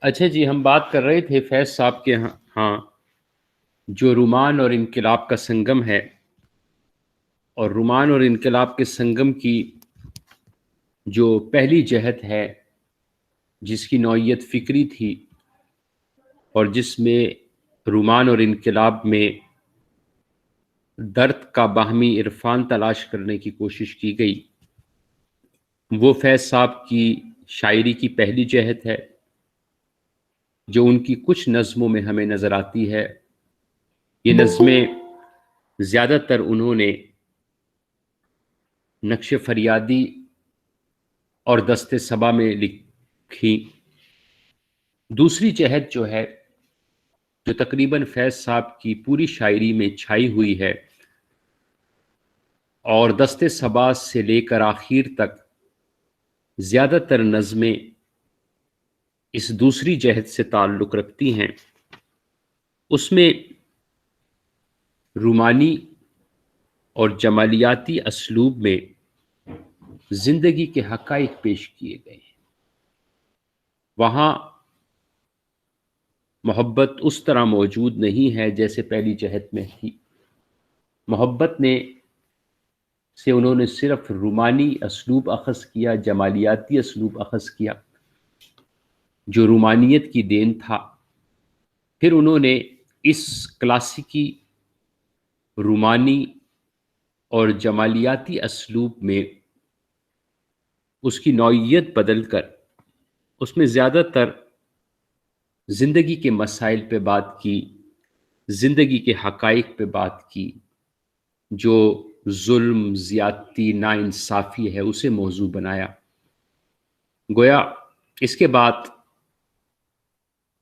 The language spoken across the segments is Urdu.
اچھا جی، ہم بات کر رہے تھے فیض صاحب کے ہاں جو رومان اور انقلاب کا سنگم ہے، اور رومان اور انقلاب کے سنگم کی جو پہلی جہت ہے جس کی نوعیت فکری تھی اور جس میں رومان اور انقلاب میں درد کا باہمی عرفان تلاش کرنے کی کوشش کی گئی، وہ فیض صاحب کی شاعری کی پہلی جہت ہے جو ان کی کچھ نظموں میں ہمیں نظر آتی ہے۔ یہ نظمیں زیادہ تر انہوں نے نقش فریادی اور دست صبا میں لکھی۔ دوسری جہت جو ہے، جو تقریباً فیض صاحب کی پوری شاعری میں چھائی ہوئی ہے اور دست صبا سے لے کر آخر تک زیادہ تر نظمیں اس دوسری جہت سے تعلق رکھتی ہیں، اس میں رومانی اور جمالیاتی اسلوب میں زندگی کے حقائق پیش کیے گئے ہیں۔ وہاں محبت اس طرح موجود نہیں ہے جیسے پہلی جہت میں تھی۔ محبت سے انہوں نے صرف رومانی اسلوب اخذ کیا، جمالیاتی اسلوب اخذ کیا جو رومانیت کی دین تھا۔ پھر انہوں نے اس کلاسیکی رومانی اور جمالیاتی اسلوب میں اس کی نوعیت بدل کر اس میں زیادہ تر زندگی کے مسائل پہ بات کی، زندگی کے حقائق پہ بات کی، جو ظلم، زیادتی، ناانصافی ہے اسے موضوع بنایا۔ گویا اس کے بعد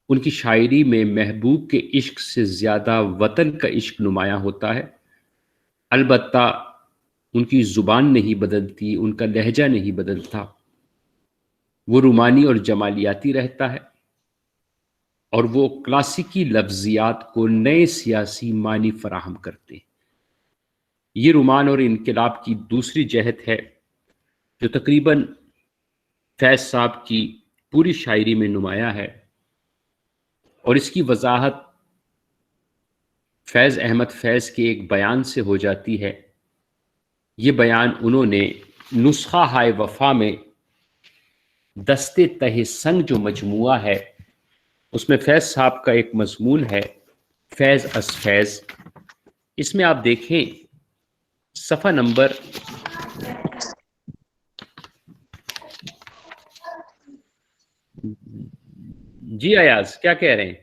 ان کی شاعری میں محبوب کے عشق سے زیادہ وطن کا عشق نمایاں ہوتا ہے۔ البتہ ان کی زبان نہیں بدلتی، ان کا لہجہ نہیں بدلتا، وہ رومانی اور جمالیاتی رہتا ہے، اور وہ کلاسیکی لفظیات کو نئے سیاسی معنی فراہم کرتے ہیں۔ یہ رومان اور انقلاب کی دوسری جہت ہے جو تقریباً فیض صاحب کی پوری شاعری میں نمایاں ہے، اور اس کی وضاحت فیض احمد فیض کے ایک بیان سے ہو جاتی ہے۔ یہ بیان انہوں نے نسخہ ہائے وفا میں دستے تہ سنگ جو مجموعہ ہے اس میں فیض صاحب کا ایک مضمون ہے، فیض از فیض۔ اس میں آپ دیکھیں صفحہ نمبر جی ایاز کیا کہہ رہے ہیں؟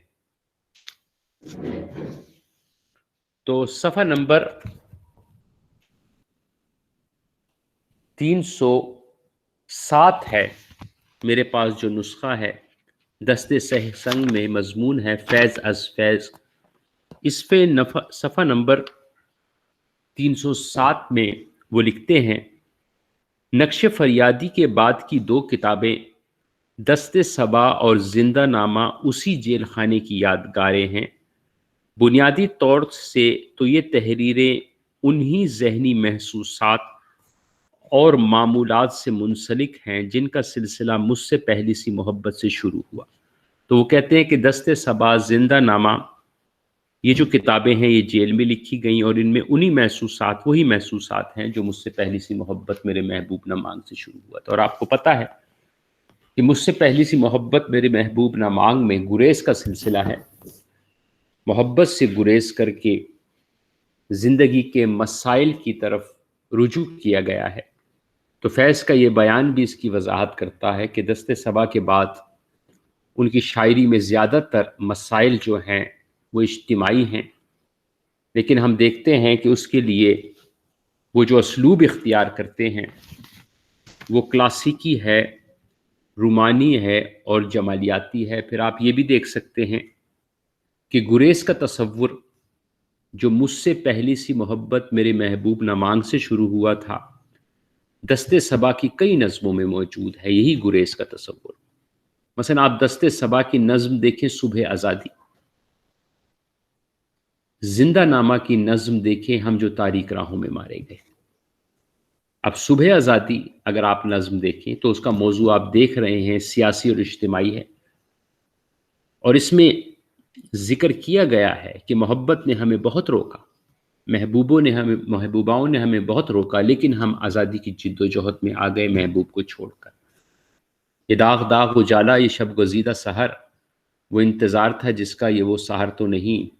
تو صفحہ نمبر 307 ہے میرے پاس جو نسخہ ہے، دستے سہ سنگ میں مضمون ہے فیض از فیض۔ اس پہ صفحہ نمبر 307 میں وہ لکھتے ہیں، نقش فریادی کے بعد کی دو کتابیں دست صبا اور زندہ نامہ اسی جیل خانے کی یادگاریں ہیں۔ بنیادی طور سے تو یہ تحریریں انہی ذہنی محسوسات اور معمولات سے منسلک ہیں جن کا سلسلہ مجھ سے پہلی سی محبت سے شروع ہوا۔ تو وہ کہتے ہیں کہ دست صبا، زندہ نامہ، یہ جو کتابیں ہیں یہ جیل میں لکھی گئیں، اور ان میں وہی محسوسات ہیں جو مجھ سے پہلی سی محبت میرے محبوب نہ مانگ سے شروع ہوا تھا۔ اور آپ کو پتہ ہے کہ مجھ سے پہلی سی محبت میرے محبوب نہ مانگ میں گریز کا سلسلہ ہے۔ محبت سے گریز کر کے زندگی کے مسائل کی طرف رجوع کیا گیا ہے۔ تو فیض کا یہ بیان بھی اس کی وضاحت کرتا ہے کہ دست صبا کے بعد ان کی شاعری میں زیادہ تر مسائل جو ہیں وہ اجتماعی ہیں، لیکن ہم دیکھتے ہیں کہ اس کے لیے وہ جو اسلوب اختیار کرتے ہیں وہ کلاسیکی ہے، رومانی ہے اور جمالیاتی ہے۔ پھر آپ یہ بھی دیکھ سکتے ہیں کہ گریز کا تصور جو مجھ سے پہلی سی محبت میرے محبوب نہ مانگ سے شروع ہوا تھا، دست صبا کی کئی نظموں میں موجود ہے یہی گریز کا تصور۔ مثلا آپ دست صبا کی نظم دیکھیں صبح آزادی، زندہ نامہ کی نظم دیکھیں ہم جو تاریک راہوں میں مارے گئے۔ اب صبح آزادی اگر آپ نظم دیکھیں تو اس کا موضوع آپ دیکھ رہے ہیں سیاسی اور اجتماعی ہے، اور اس میں ذکر کیا گیا ہے کہ محبت نے ہمیں بہت روکا، محبوباؤں نے ہمیں بہت روکا، لیکن ہم آزادی کی جد و جہد میں آ گئے محبوب کو چھوڑ کر۔ یہ داغ داغ اجالا، یہ شب گزیدہ سحر، وہ انتظار تھا جس کا، یہ وہ سحر تو نہیں،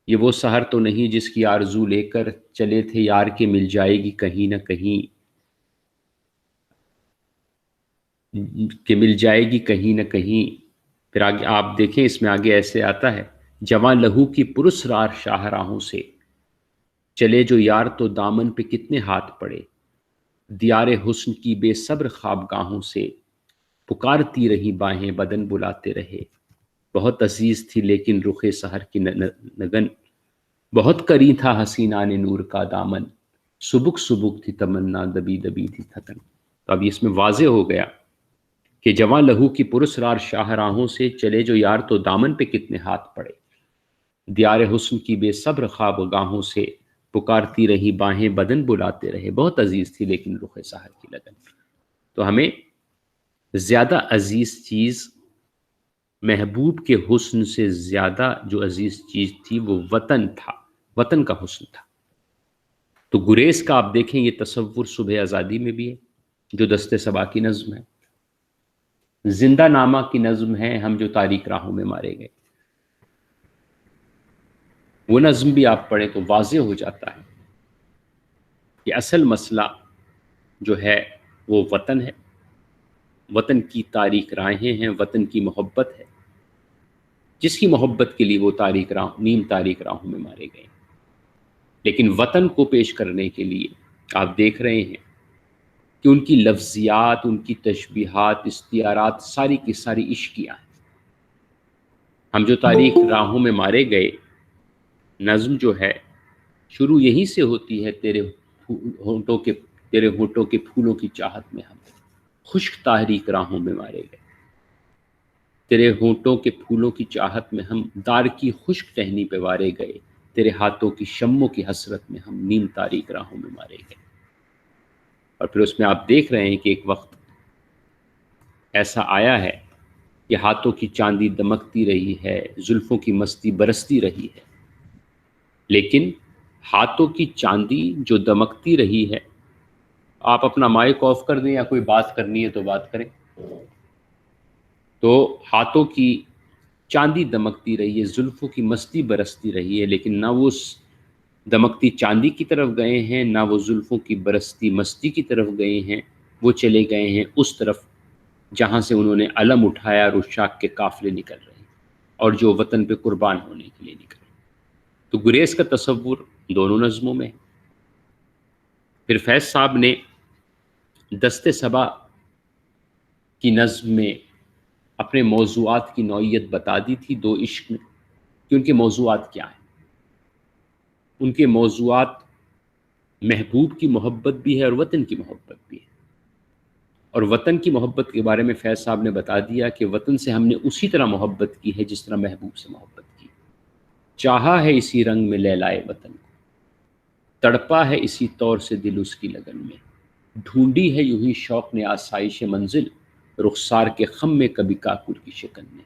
یہ وہ سحر تو نہیں جس کی آرزو لے کر چلے تھے یار کے مل جائے گی کہیں نہ کہیں، کہ مل جائے گی کہیں نہ کہیں۔ پھر آگے آپ دیکھیں، اس میں آگے ایسے آتا ہے، جواں لہو کی پرسرار شاہراہوں سے چلے جو یار تو دامن پہ کتنے ہاتھ پڑے، دیار حسن کی بے صبر خوابگاہوں سے پکارتی رہی باہیں بدن بلاتے رہے، بہت عزیز تھی لیکن رخ سحر کی نگن، بہت قریب تھا حسینان نور کا دامن، سبک سبک تھی تمنا دبی دبی تھی تھکن۔ تو اب اس میں واضح ہو گیا کہ جواں لہو کی پرسرار شاہراہوں سے چلے جو یار تو دامن پہ کتنے ہاتھ پڑے، دیار حسن کی بے صبر خوابگاہوں سے پکارتی رہی باہیں بدن بلاتے رہے، بہت عزیز تھی لیکن رخ سحر کی لگن۔ تو ہمیں زیادہ عزیز چیز، محبوب کے حسن سے زیادہ جو عزیز چیز تھی وہ وطن تھا، وطن کا حسن تھا۔ تو گریز کا آپ دیکھیں یہ تصور صبح آزادی میں بھی ہے، جو دست صبا کی نظم ہے، زندہ نامہ کی نظم ہے، ہم جو تاریک راہوں میں مارے گئے۔ وہ نظم بھی آپ پڑھیں تو واضح ہو جاتا ہے کہ اصل مسئلہ جو ہے وہ وطن ہے، وطن کی تاریک راہیں ہیں، وطن کی محبت ہے، جس کی محبت کے لیے وہ نیم تاریک راہوں میں مارے گئے۔ لیکن وطن کو پیش کرنے کے لیے آپ دیکھ رہے ہیں کہ ان کی لفظیات، ان کی تشبیہات، استعارات ساری کی ساری عشقیاں ہیں۔ ہم جو تاریک راہوں میں مارے گئے نظم جو ہے شروع یہیں سے ہوتی ہے، تیرے ہونٹوں کے پھولوں کی چاہت میں ہم خشک تاریک راہوں میں مارے گئے، تیرے ہونٹوں کے پھولوں کی چاہت میں ہم دار کی خشک ٹہنی پہ وارے گئے، تیرے ہاتھوں کی شموں کی حسرت میں ہم نیم تاریک راہوں میں مارے گئے۔ اور پھر اس میں آپ دیکھ رہے ہیں کہ ایک وقت ایسا آیا ہے کہ ہاتھوں کی چاندی دمکتی رہی ہے، زلفوں کی مستی برستی رہی ہے، لیکن ہاتھوں کی چاندی جو دمکتی رہی ہے، آپ اپنا مائک آف کر دیں یا کوئی بات کرنی ہے تو بات کریں، تو ہاتھوں کی چاندی دمکتی رہی ہے، زلفوں کی مستی برستی رہی ہے، لیکن نہ وہ اس دمکتی چاندی کی طرف گئے ہیں، نہ وہ زلفوں کی برستی مستی کی طرف گئے ہیں، وہ چلے گئے ہیں اس طرف جہاں سے انہوں نے علم اٹھایا اور عشاق کے قافلے نکل رہے ہیں، اور جو وطن پہ قربان ہونے کے لیے نکل رہے ہیں۔ تو گریز کا تصور دونوں نظموں میں ہے۔ پھر فیض صاحب نے دست صبا کی نظم میں اپنے موضوعات کی نوعیت بتا دی تھی دو عشق میں، کہ ان کے موضوعات کیا ہیں۔ ان کے موضوعات محبوب کی محبت بھی ہے اور وطن کی محبت بھی ہے، اور وطن کی محبت کے بارے میں فیض صاحب نے بتا دیا کہ وطن سے ہم نے اسی طرح محبت کی ہے جس طرح محبوب سے محبت کی، چاہا ہے اسی رنگ میں لیلائے وطن کو، تڑپا ہے اسی طور سے دل اس کی لگن میں، ڈھونڈی ہے یوں ہی شوق نے آسائش منزل، رخسار کے خم میں کبھی کاکل کی شکن میں،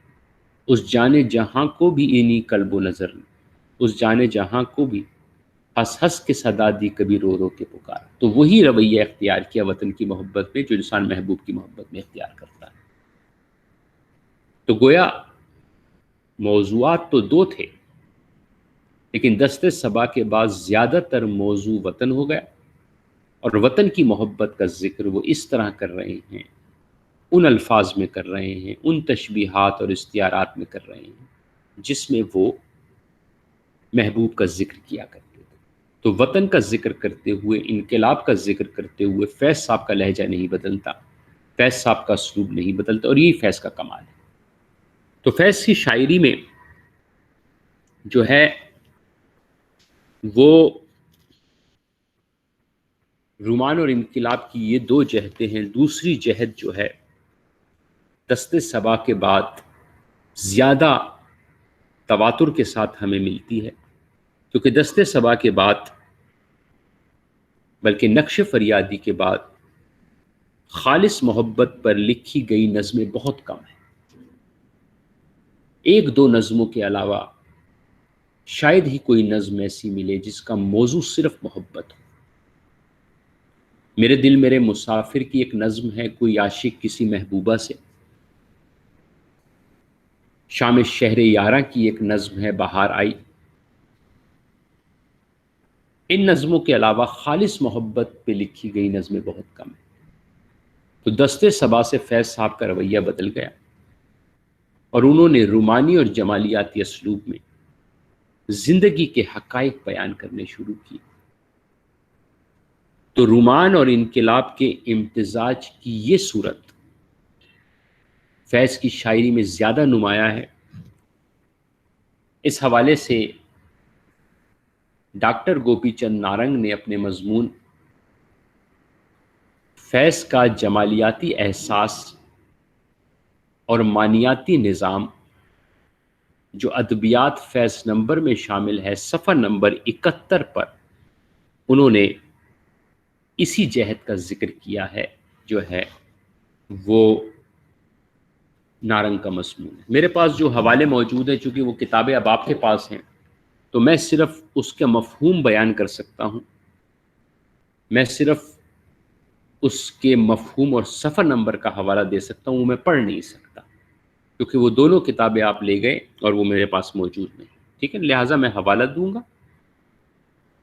اس جانے جہاں کو بھی اینی قلب و نظر نے، اس جانے جہاں کو بھی ہنس ہنس کے صدا دی کبھی رو رو کے پکار۔ تو وہی رویہ اختیار کیا وطن کی محبت میں جو انسان محبوب کی محبت میں اختیار کرتا ہے۔ تو گویا موضوعات تو دو تھے، لیکن دست صبا کے بعد زیادہ تر موضوع وطن ہو گیا، اور وطن کی محبت کا ذکر وہ اس طرح کر رہے ہیں، ان الفاظ میں کر رہے ہیں، ان تشبیہات اور استعارات میں کر رہے ہیں جس میں وہ محبوب کا ذکر کیا کرتے تھے۔ تو وطن کا ذکر کرتے ہوئے، انقلاب کا ذکر کرتے ہوئے فیض صاحب کا لہجہ نہیں بدلتا، فیض صاحب کا اسلوب نہیں بدلتا، اور یہی فیض کا کمال ہے۔ تو فیض کی شاعری میں جو ہے وہ رومان اور انقلاب کی یہ دو جہتیں ہیں۔ دوسری جہت جو ہے دست صبا کے بعد زیادہ تواتر کے ساتھ ہمیں ملتی ہے، کیونکہ دست صبا کے بعد بلکہ نقش فریادی کے بعد خالص محبت پر لکھی گئی نظمیں بہت کم ہیں۔ ایک دو نظموں کے علاوہ شاید ہی کوئی نظم ایسی ملے جس کا موضوع صرف محبت ہو۔ میرے دل میرے مسافر کی ایک نظم ہے، کوئی عاشق کسی محبوبہ سے۔ شام شہر یاراں کی ایک نظم ہے، بہار آئی۔ ان نظموں کے علاوہ خالص محبت پہ لکھی گئی نظمیں بہت کم ہیں۔ تو دستے صبا سے فیض صاحب کا رویہ بدل گیا اور انہوں نے رومانی اور جمالیاتی اسلوب میں زندگی کے حقائق بیان کرنے شروع کیے۔ تو رومان اور انقلاب کے امتزاج کی یہ صورت فیض کی شاعری میں زیادہ نمایاں ہے۔ اس حوالے سے ڈاکٹر گوپی چند نارنگ نے اپنے مضمون فیض کا جمالیاتی احساس اور معنیاتی نظام، جو ادبیات فیض نمبر میں شامل ہے، صفحہ نمبر 71 پر انہوں نے اسی جہت کا ذکر کیا ہے، جو ہے وہ نارنگ کا مضمون ہے۔ میرے پاس جو حوالے موجود ہیں، چونکہ وہ کتابیں اب آپ کے پاس ہیں، تو میں صرف اس کا مفہوم بیان کر سکتا ہوں۔ میں صرف اس کے مفہوم اور صفحہ نمبر کا حوالہ دے سکتا ہوں، وہ میں پڑھ نہیں سکتا، کیونکہ وہ دونوں کتابیں آپ لے گئے اور وہ میرے پاس موجود نہیں۔ ٹھیک ہے، لہٰذا میں حوالہ دوں گا،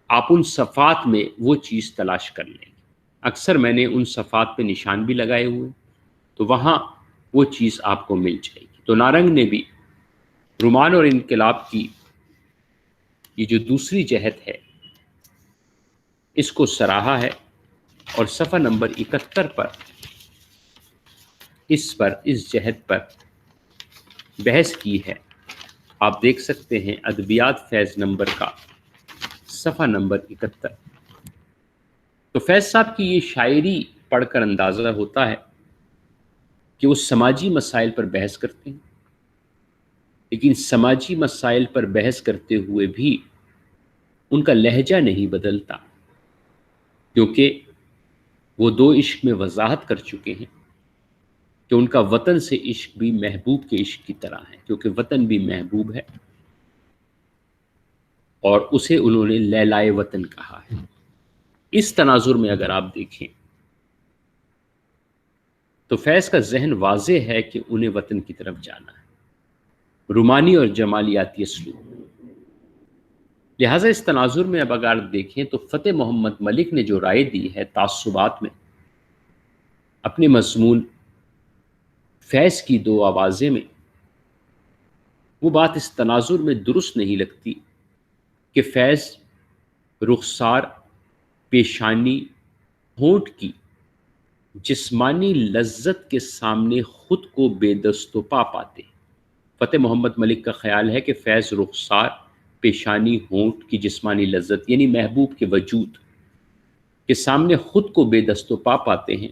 آپ ان صفحات میں وہ چیز تلاش کر لیں گے۔ اکثر میں نے ان صفحات پہ نشان بھی لگائے ہوئے، تو وہاں وہ چیز آپ کو مل جائے گی۔ تو نارنگ نے بھی رومان اور انقلاب کی یہ جو دوسری جہت ہے، اس کو سراہا ہے اور صفحہ نمبر 71 پر اس جہت پر بحث کی ہے۔ آپ دیکھ سکتے ہیں ادبیات فیض نمبر کا صفحہ نمبر 71۔ تو فیض صاحب کی یہ شاعری پڑھ کر اندازہ ہوتا ہے کہ وہ سماجی مسائل پر بحث کرتے ہیں، لیکن سماجی مسائل پر بحث کرتے ہوئے بھی ان کا لہجہ نہیں بدلتا، کیونکہ وہ دو عشق میں وضاحت کر چکے ہیں کہ ان کا وطن سے عشق بھی محبوب کے عشق کی طرح ہے، کیونکہ وطن بھی محبوب ہے اور اسے انہوں نے لیلائے وطن کہا ہے۔ اس تناظر میں اگر آپ دیکھیں تو فیض کا ذہن واضح ہے کہ انہیں وطن کی طرف جانا ہے، رومانی اور جمالیاتی اسلوب۔ لہٰذا اس تناظر میں اب اگر دیکھیں تو فتح محمد ملک نے جو رائے دی ہے تعصبات میں، اپنے مضمون فیض کی دو آوازیں میں، وہ بات اس تناظر میں درست نہیں لگتی کہ فیض رخسار، پیشانی، ہونٹ کی جسمانی لذت کے سامنے خود کو بے دست و پا پاتے۔ فتح محمد ملک کا خیال ہے کہ فیض رخسار، پیشانی، ہونٹ کی جسمانی لذت یعنی محبوب کے وجود کے سامنے خود کو بے دست و پا پاتے ہیں،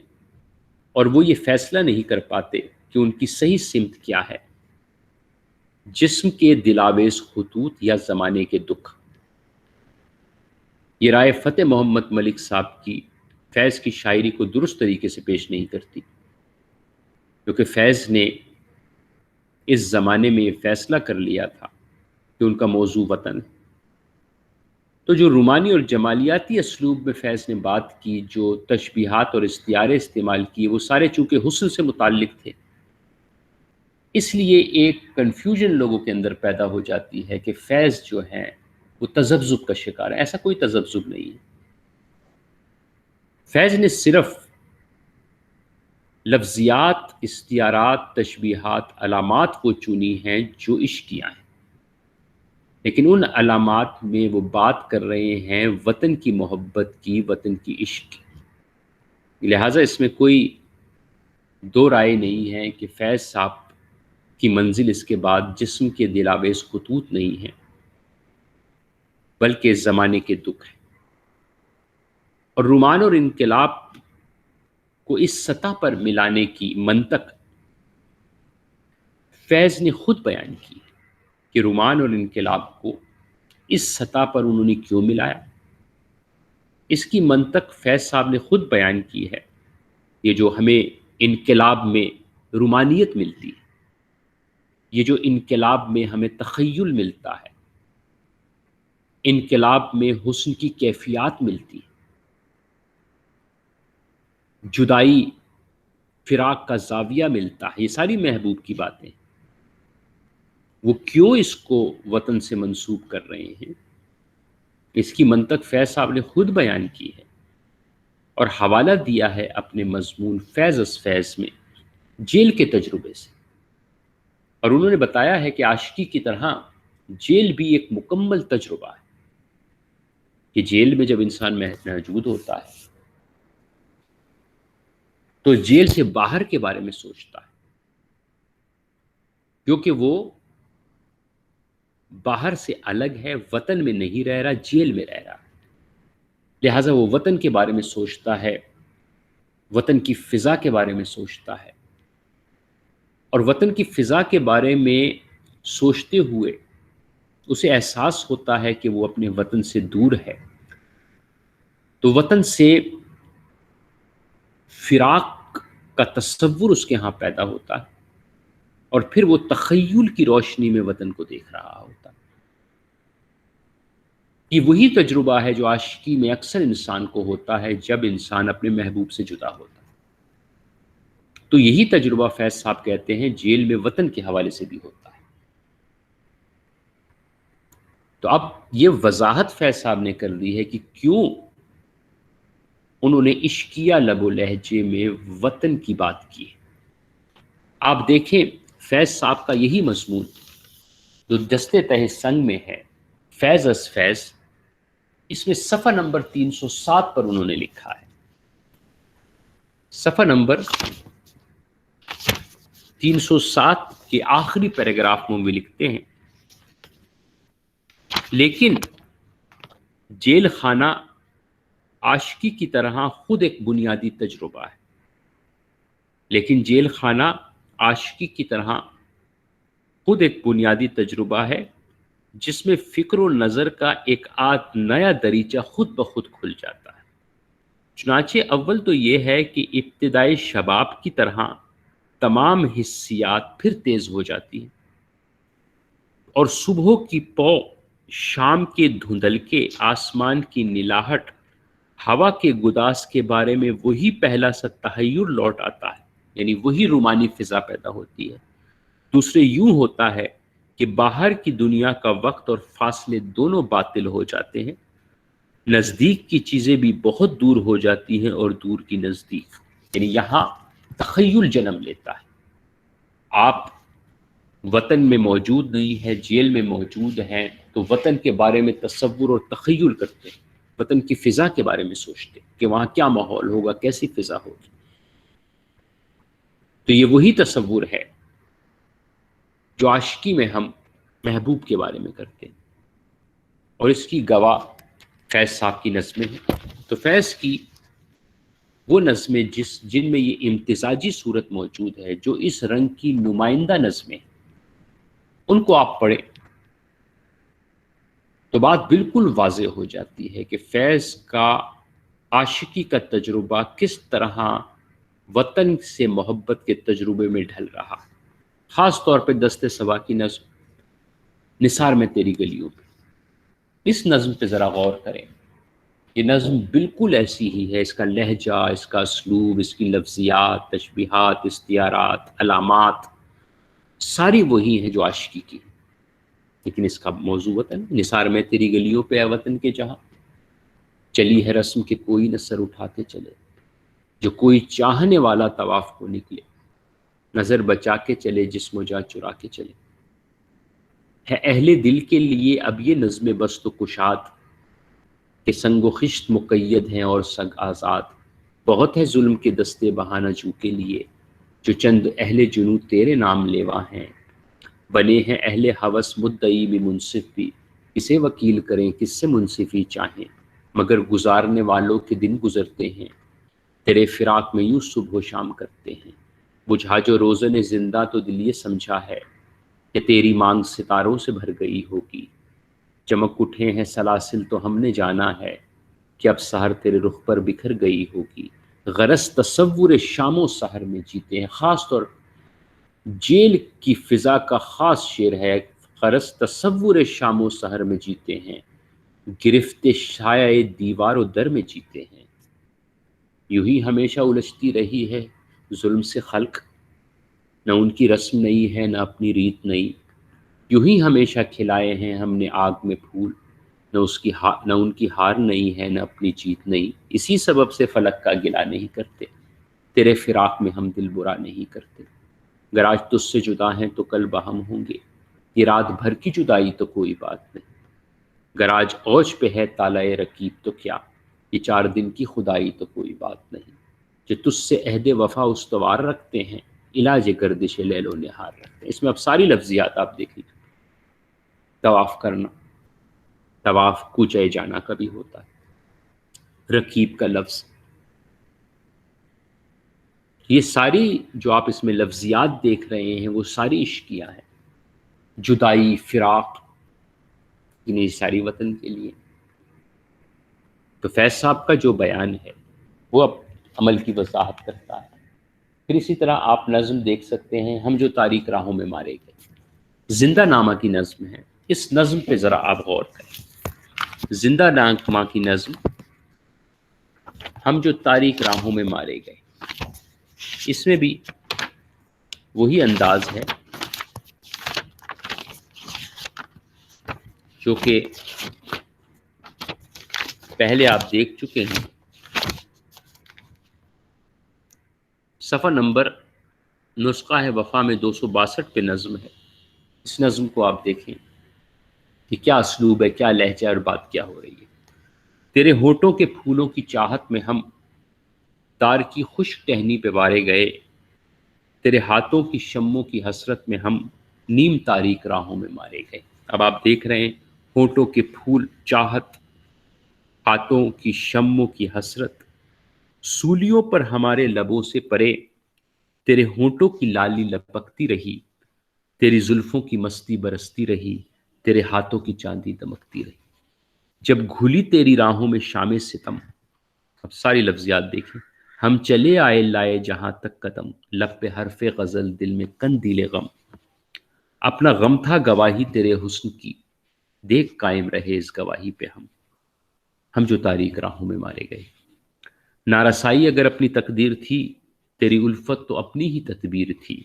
اور وہ یہ فیصلہ نہیں کر پاتے کہ ان کی صحیح سمت کیا ہے، جسم کے دلاویز خطوط یا زمانے کے دکھ۔ یہ رائے فتح محمد ملک صاحب کی فیض کی شاعری کو درست طریقے سے پیش نہیں کرتی، کیونکہ فیض نے اس زمانے میں یہ فیصلہ کر لیا تھا کہ ان کا موضوع وطن ہے۔ تو جو رومانی اور جمالیاتی اسلوب میں فیض نے بات کی، جو تشبیہات اور استعارے استعمال کیے، وہ سارے چونکہ حسن سے متعلق تھے، اس لیے ایک کنفیوژن لوگوں کے اندر پیدا ہو جاتی ہے کہ فیض جو ہے وہ تذبذب کا شکار ہے۔ ایسا کوئی تذبذب نہیں ہے۔ فیض نے صرف لفظیات، استعارات، تشبیہات، علامات کو چنی ہیں جو عشقیاں ہیں، لیکن ان علامات میں وہ بات کر رہے ہیں وطن کی محبت کی، وطن کی عشق کی۔ لہٰذا اس میں کوئی دو رائے نہیں ہے کہ فیض صاحب کی منزل اس کے بعد جسم کے دلاویز خطوط نہیں ہیں، بلکہ زمانے کے دکھ ہیں۔ اور رومان اور انقلاب کو اس سطح پر ملانے کی منطق فیض نے خود بیان کی ہے کہ رومان اور انقلاب کو اس سطح پر انہوں نے کیوں ملایا۔ اس کی منطق فیض صاحب نے خود بیان کی ہے. یہ جو ہمیں انقلاب میں رومانیت ملتی ہے، یہ جو انقلاب میں ہمیں تخیل ملتا ہے، انقلاب میں حسن کی کیفیات ملتی ہے، جدائی فراق کا زاویہ ملتا ہے، یہ ساری محبوب کی باتیں. وہ کیوں اس کو وطن سے منسوب کر رہے ہیں، اس کی منطق فیض صاحب نے خود بیان کی ہے اور حوالہ دیا ہے اپنے مضمون فیض از فیض میں جیل کے تجربے سے. اور انہوں نے بتایا ہے کہ عاشقی کی طرح جیل بھی ایک مکمل تجربہ ہے، کہ جیل میں جب انسان موجود ہوتا ہے تو جیل سے باہر کے بارے میں سوچتا ہے، کیونکہ وہ باہر سے الگ ہے، وطن میں نہیں رہ رہا، جیل میں رہ رہا. لہٰذا وہ وطن کے بارے میں سوچتا ہے، وطن کی فضا کے بارے میں سوچتا ہے، اور وطن کی فضا کے بارے میں سوچتے ہوئے اسے احساس ہوتا ہے کہ وہ اپنے وطن سے دور ہے. تو وطن سے فراق کا تصور اس کے ہاں پیدا ہوتا ہے، اور پھر وہ تخیل کی روشنی میں وطن کو دیکھ رہا ہوتا ہے. یہ وہی تجربہ ہے جو عاشقی میں اکثر انسان کو ہوتا ہے جب انسان اپنے محبوب سے جدا ہوتا ہے. تو یہی تجربہ فیض صاحب کہتے ہیں جیل میں وطن کے حوالے سے بھی ہوتا ہے. تو اب یہ وضاحت فیض صاحب نے کر دی ہے کہ کیوں انہوں نے عشقیہ لب و لہجے میں وطن کی بات کی. آپ دیکھیں فیض صاحب کا یہی مضمون جو دستے تہ سنگ میں ہے، فیض از فیض، اس میں صفحہ نمبر 307 پر انہوں نے لکھا ہے. صفحہ نمبر 307 کے آخری پیراگراف میں لکھتے ہیں، لیکن جیل خانہ عاشقی کی طرح خود ایک بنیادی تجربہ ہے. لیکن جیل خانہ عاشقی کی طرح خود ایک بنیادی تجربہ ہے جس میں فکر و نظر کا ایک نیا دریچہ خود بخود کھل جاتا ہے. چنانچہ اول تو یہ ہے کہ ابتدائی شباب کی طرح تمام حسیات پھر تیز ہو جاتی ہیں، اور صبح کی پو، شام کے دھندلکے، آسمان کی نیلاہٹ، ہوا کے گداز کے بارے میں وہی پہلا سا تحیر لوٹ آتا ہے، یعنی وہی رومانی فضا پیدا ہوتی ہے. دوسرے یوں ہوتا ہے کہ باہر کی دنیا کا وقت اور فاصلے دونوں باطل ہو جاتے ہیں، نزدیک کی چیزیں بھی بہت دور ہو جاتی ہیں اور دور کی نزدیک، یعنی یہاں تخیل جنم لیتا ہے. آپ وطن میں موجود نہیں ہے، جیل میں موجود ہیں، تو وطن کے بارے میں تصور اور تخیل کرتے ہیں، وطن کی فضا کے بارے میں سوچتے ہیں کہ وہاں کیا ماحول ہوگا، کیسی فضا ہوگی. تو یہ وہی تصور ہے جو عاشقی میں ہم محبوب کے بارے میں کرتے ہیں، اور اس کی گواہ فیض صاحب کی نظمیں ہیں. تو فیض کی وہ نظمیں جن میں یہ امتزاجی صورت موجود ہے، جو اس رنگ کی نمائندہ نظمیں، ان کو آپ پڑھیں تو بات بالکل واضح ہو جاتی ہے کہ فیض کا عاشقی کا تجربہ کس طرح وطن سے محبت کے تجربے میں ڈھل رہا. خاص طور پہ دست صبا کی نظم نثار میں تیری گلیوں پہ، اس نظم پہ ذرا غور کریں. یہ نظم بالکل ایسی ہی ہے، اس کا لہجہ، اس کا اسلوب، اس کی لفظیات، تشبیہات، استعارات، علامات، ساری وہی ہیں جو عاشقی کی. لیکن اس کا موضوع وطن. نثار میں تیری گلیوں پہ اے وطن کے جہاں، چلی ہے رسم کہ کوئی نہ سر اٹھا کے چلے، جو کوئی چاہنے والا طواف کو نکلے، نظر بچا کے چلے، جسم و جا چرا کے چلے. ہے اہل دل کے لیے اب یہ نظم بست و کشاد کہ سنگ و خشت مقید ہیں اور سگ آزاد. بہت ہے ظلم کے دستے بہانہ جو کے لیے، جو چند اہل جنوں تیرے نام لیوا ہیں. بنے ہیں اہل ہوس مدعی بھی منصف بھی، کسے وکیل کریں کس سے منصفی چاہیں. مگر گزارنے والوں کے دن گزرتے ہیں، تیرے فراق میں یوں صبح و شام کرتے ہیں. بجھا جو روزن زندہ تو دل یہ سمجھا ہے کہ تیری مانگ ستاروں سے بھر گئی ہوگی. چمک اٹھے ہیں سلاسل تو ہم نے جانا ہے، کہ اب سحر تیرے رخ پر بکھر گئی ہوگی، غرض تصور شام و سحر میں جیتے ہیں. خاص طور جیل کی فضا کا خاص شعر ہے، غرض تصور شام و سحر میں جیتے ہیں، گرفت شایع دیوار و در میں جیتے ہیں. یوں ہی ہمیشہ الجھتی رہی ہے ظلم سے خلق، نہ ان کی رسم نئی ہے نہ اپنی ریت نئی. یوں ہی ہمیشہ کھلائے ہیں ہم نے آگ میں پھول، نہ ان کی ہار نہیں ہے نہ اپنی جیت نہیں. اسی سبب سے فلک کا گلہ نہیں کرتے، تیرے فراق میں ہم دل برا نہیں کرتے. اگر آج تجھ سے جدا ہیں تو کل باہم ہوں گے، یہ رات بھر کی جدائی تو کوئی بات نہیں. اگر آج اوج پہ ہے تالۂ رکیب تو کیا، یہ 4 دن کی خدائی تو کوئی بات نہیں. جو تجھ سے عہد وفا استوار رکھتے ہیں، علاج گردش لیل و نہار رکھتے ہیں. اس میں اب ساری لفظیات آپ دیکھیں. طواف کرنا، طواف کوچے جانا کا بھی ہوتا ہے. رکیب کا لفظ، یہ ساری جو آپ اس میں لفظیات دیکھ رہے ہیں وہ ساری عشقیہ ہیں. جدائی، فراق، یہ ساری وطن کے لیے. تو فیض صاحب کا جو بیان ہے وہ اب عمل کی وضاحت کرتا ہے. پھر اسی طرح آپ نظم دیکھ سکتے ہیں، ہم جو تاریک راہوں میں مارے گئے، زندہ نامہ کی نظم ہے. اس نظم پہ ذرا آپ غور کریں. زندہ نامہ کی نظم، ہم جو تاریک راہوں میں مارے گئے، اس میں بھی وہی انداز ہے جو کہ پہلے آپ دیکھ چکے ہیں. صفحہ نمبر نسخہ ہے وفا میں 262 پہ نظم ہے. اس نظم کو آپ دیکھیں کہ کیا اسلوب ہے، کیا لہجہ اور بات کیا ہو رہی ہے. تیرے ہونٹوں کے پھولوں کی چاہت میں ہم تار کی خشک ٹہنی پہ وارے گئے، تیرے ہاتھوں کی شموں کی حسرت میں ہم نیم تاریک راہوں میں مارے گئے. اب آپ دیکھ رہے ہیں ہونٹوں کے پھول، چاہت، ہاتھوں کی شموں کی حسرت، سولیوں پر ہمارے لبوں سے پرے، تیرے ہونٹوں کی لالی لپکتی رہی، تیری زلفوں کی مستی برستی رہی، تیرے ہاتھوں کی چاندی دمکتی رہی. جب گھلی تیری راہوں میں شام ستم، اب ساری لفظیات دیکھیں. ہم چلے آئے لائے جہاں تک قدم، لب پہ حرف غزل دل میں قندیل غم، اپنا غم تھا گواہی تیرے حسن کی، دیکھ قائم رہے اس گواہی پہ ہم جو تاریک راہوں میں مارے گئے. نارسائی اگر اپنی تقدیر تھی، تیری الفت تو اپنی ہی تدبیر تھی.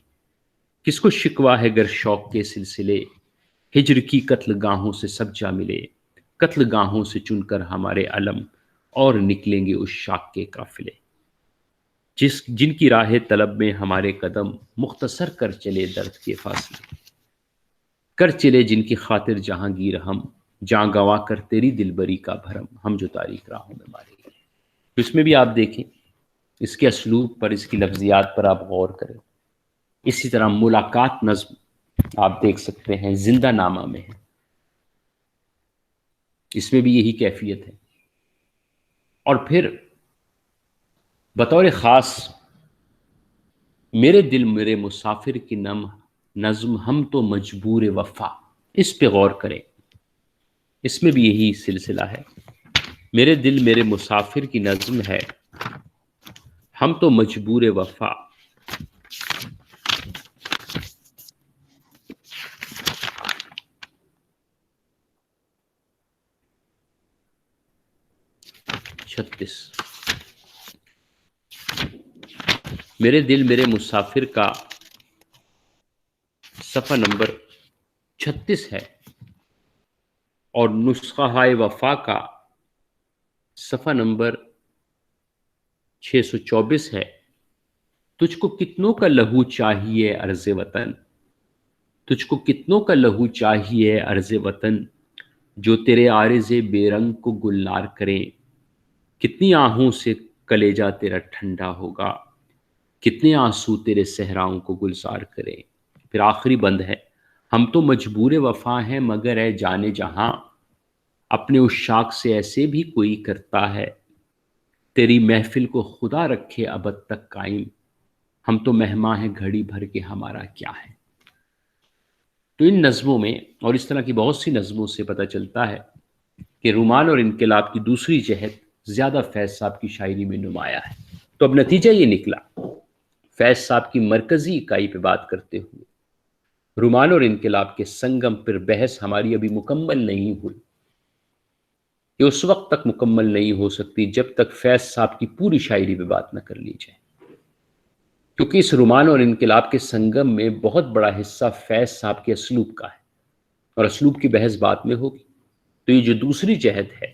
کس کو شکوا ہے گر شوق کے سلسلے، ہجر کی قتل گاہوں سے سب جا ملے، قتل گاہوں سے چن کر ہمارے علم، اور نکلیں گے اس شاق کے قافلے. جن کی راہ طلب میں ہمارے قدم، مختصر کر چلے درد کے فاصلے، کر چلے جن کی خاطر جہانگیر ہم، جاں گوا کر تیری دلبری کا بھرم، ہم جو تاریک راہوں میں مارے گئے. اس میں بھی آپ دیکھیں، اس کے اسلوب پر، اس کی لفظیات پر آپ غور کریں. اسی طرح ملاقات نظم آپ دیکھ سکتے ہیں، زندہ نامہ میں ہے. اس میں بھی یہی کیفیت ہے. اور پھر بطور خاص میرے دل میرے مسافر کی نظم، ہم تو مجبور وفا، اس پہ غور کریں. اس میں بھی یہی سلسلہ ہے. میرے دل میرے مسافر کی نظم ہے، ہم تو مجبور وفا، میرے دل میرے مسافر کا صفحہ نمبر 36 ہے، اور نسخہ وفا کا صفحہ نمبر 624 ہے. تجھ کو کتنوں کا لہو چاہیے عرض وطن، تجھ کو کتنوں کا لہو چاہیے عرض وطن، جو تیرے عارض بے رنگ کو گلنار کریں. کتنی آہوں سے کلیجہ تیرا ٹھنڈا ہوگا، کتنے آنسو تیرے صحراؤں کو گلزار کریں. پھر آخری بند ہے، ہم تو مجبور وفا ہیں مگر اے جانے جہاں، اپنے عشاق سے ایسے بھی کوئی کرتا ہے، تیری محفل کو خدا رکھے ابد تک قائم، ہم تو مہماں ہیں گھڑی بھر کے ہمارا کیا ہے. تو ان نظموں میں اور اس طرح کی بہت سی نظموں سے پتہ چلتا ہے کہ رومان اور انقلاب کی دوسری جہت زیادہ فیض صاحب کی شاعری میں نمایاں ہے۔ تو اب نتیجہ یہ نکلا، فیض صاحب کی مرکزی اکائی پہ بات کرتے ہوئے رومان اور انقلاب کے سنگم پر بحث ہماری ابھی مکمل نہیں ہوئی، یہ اس وقت تک مکمل نہیں ہو سکتی جب تک فیض صاحب کی پوری شاعری پہ بات نہ کر لی جائے، کیونکہ اس رومان اور انقلاب کے سنگم میں بہت بڑا حصہ فیض صاحب کے اسلوب کا ہے، اور اسلوب کی بحث بعد میں ہوگی۔ تو یہ جو دوسری جہد ہے،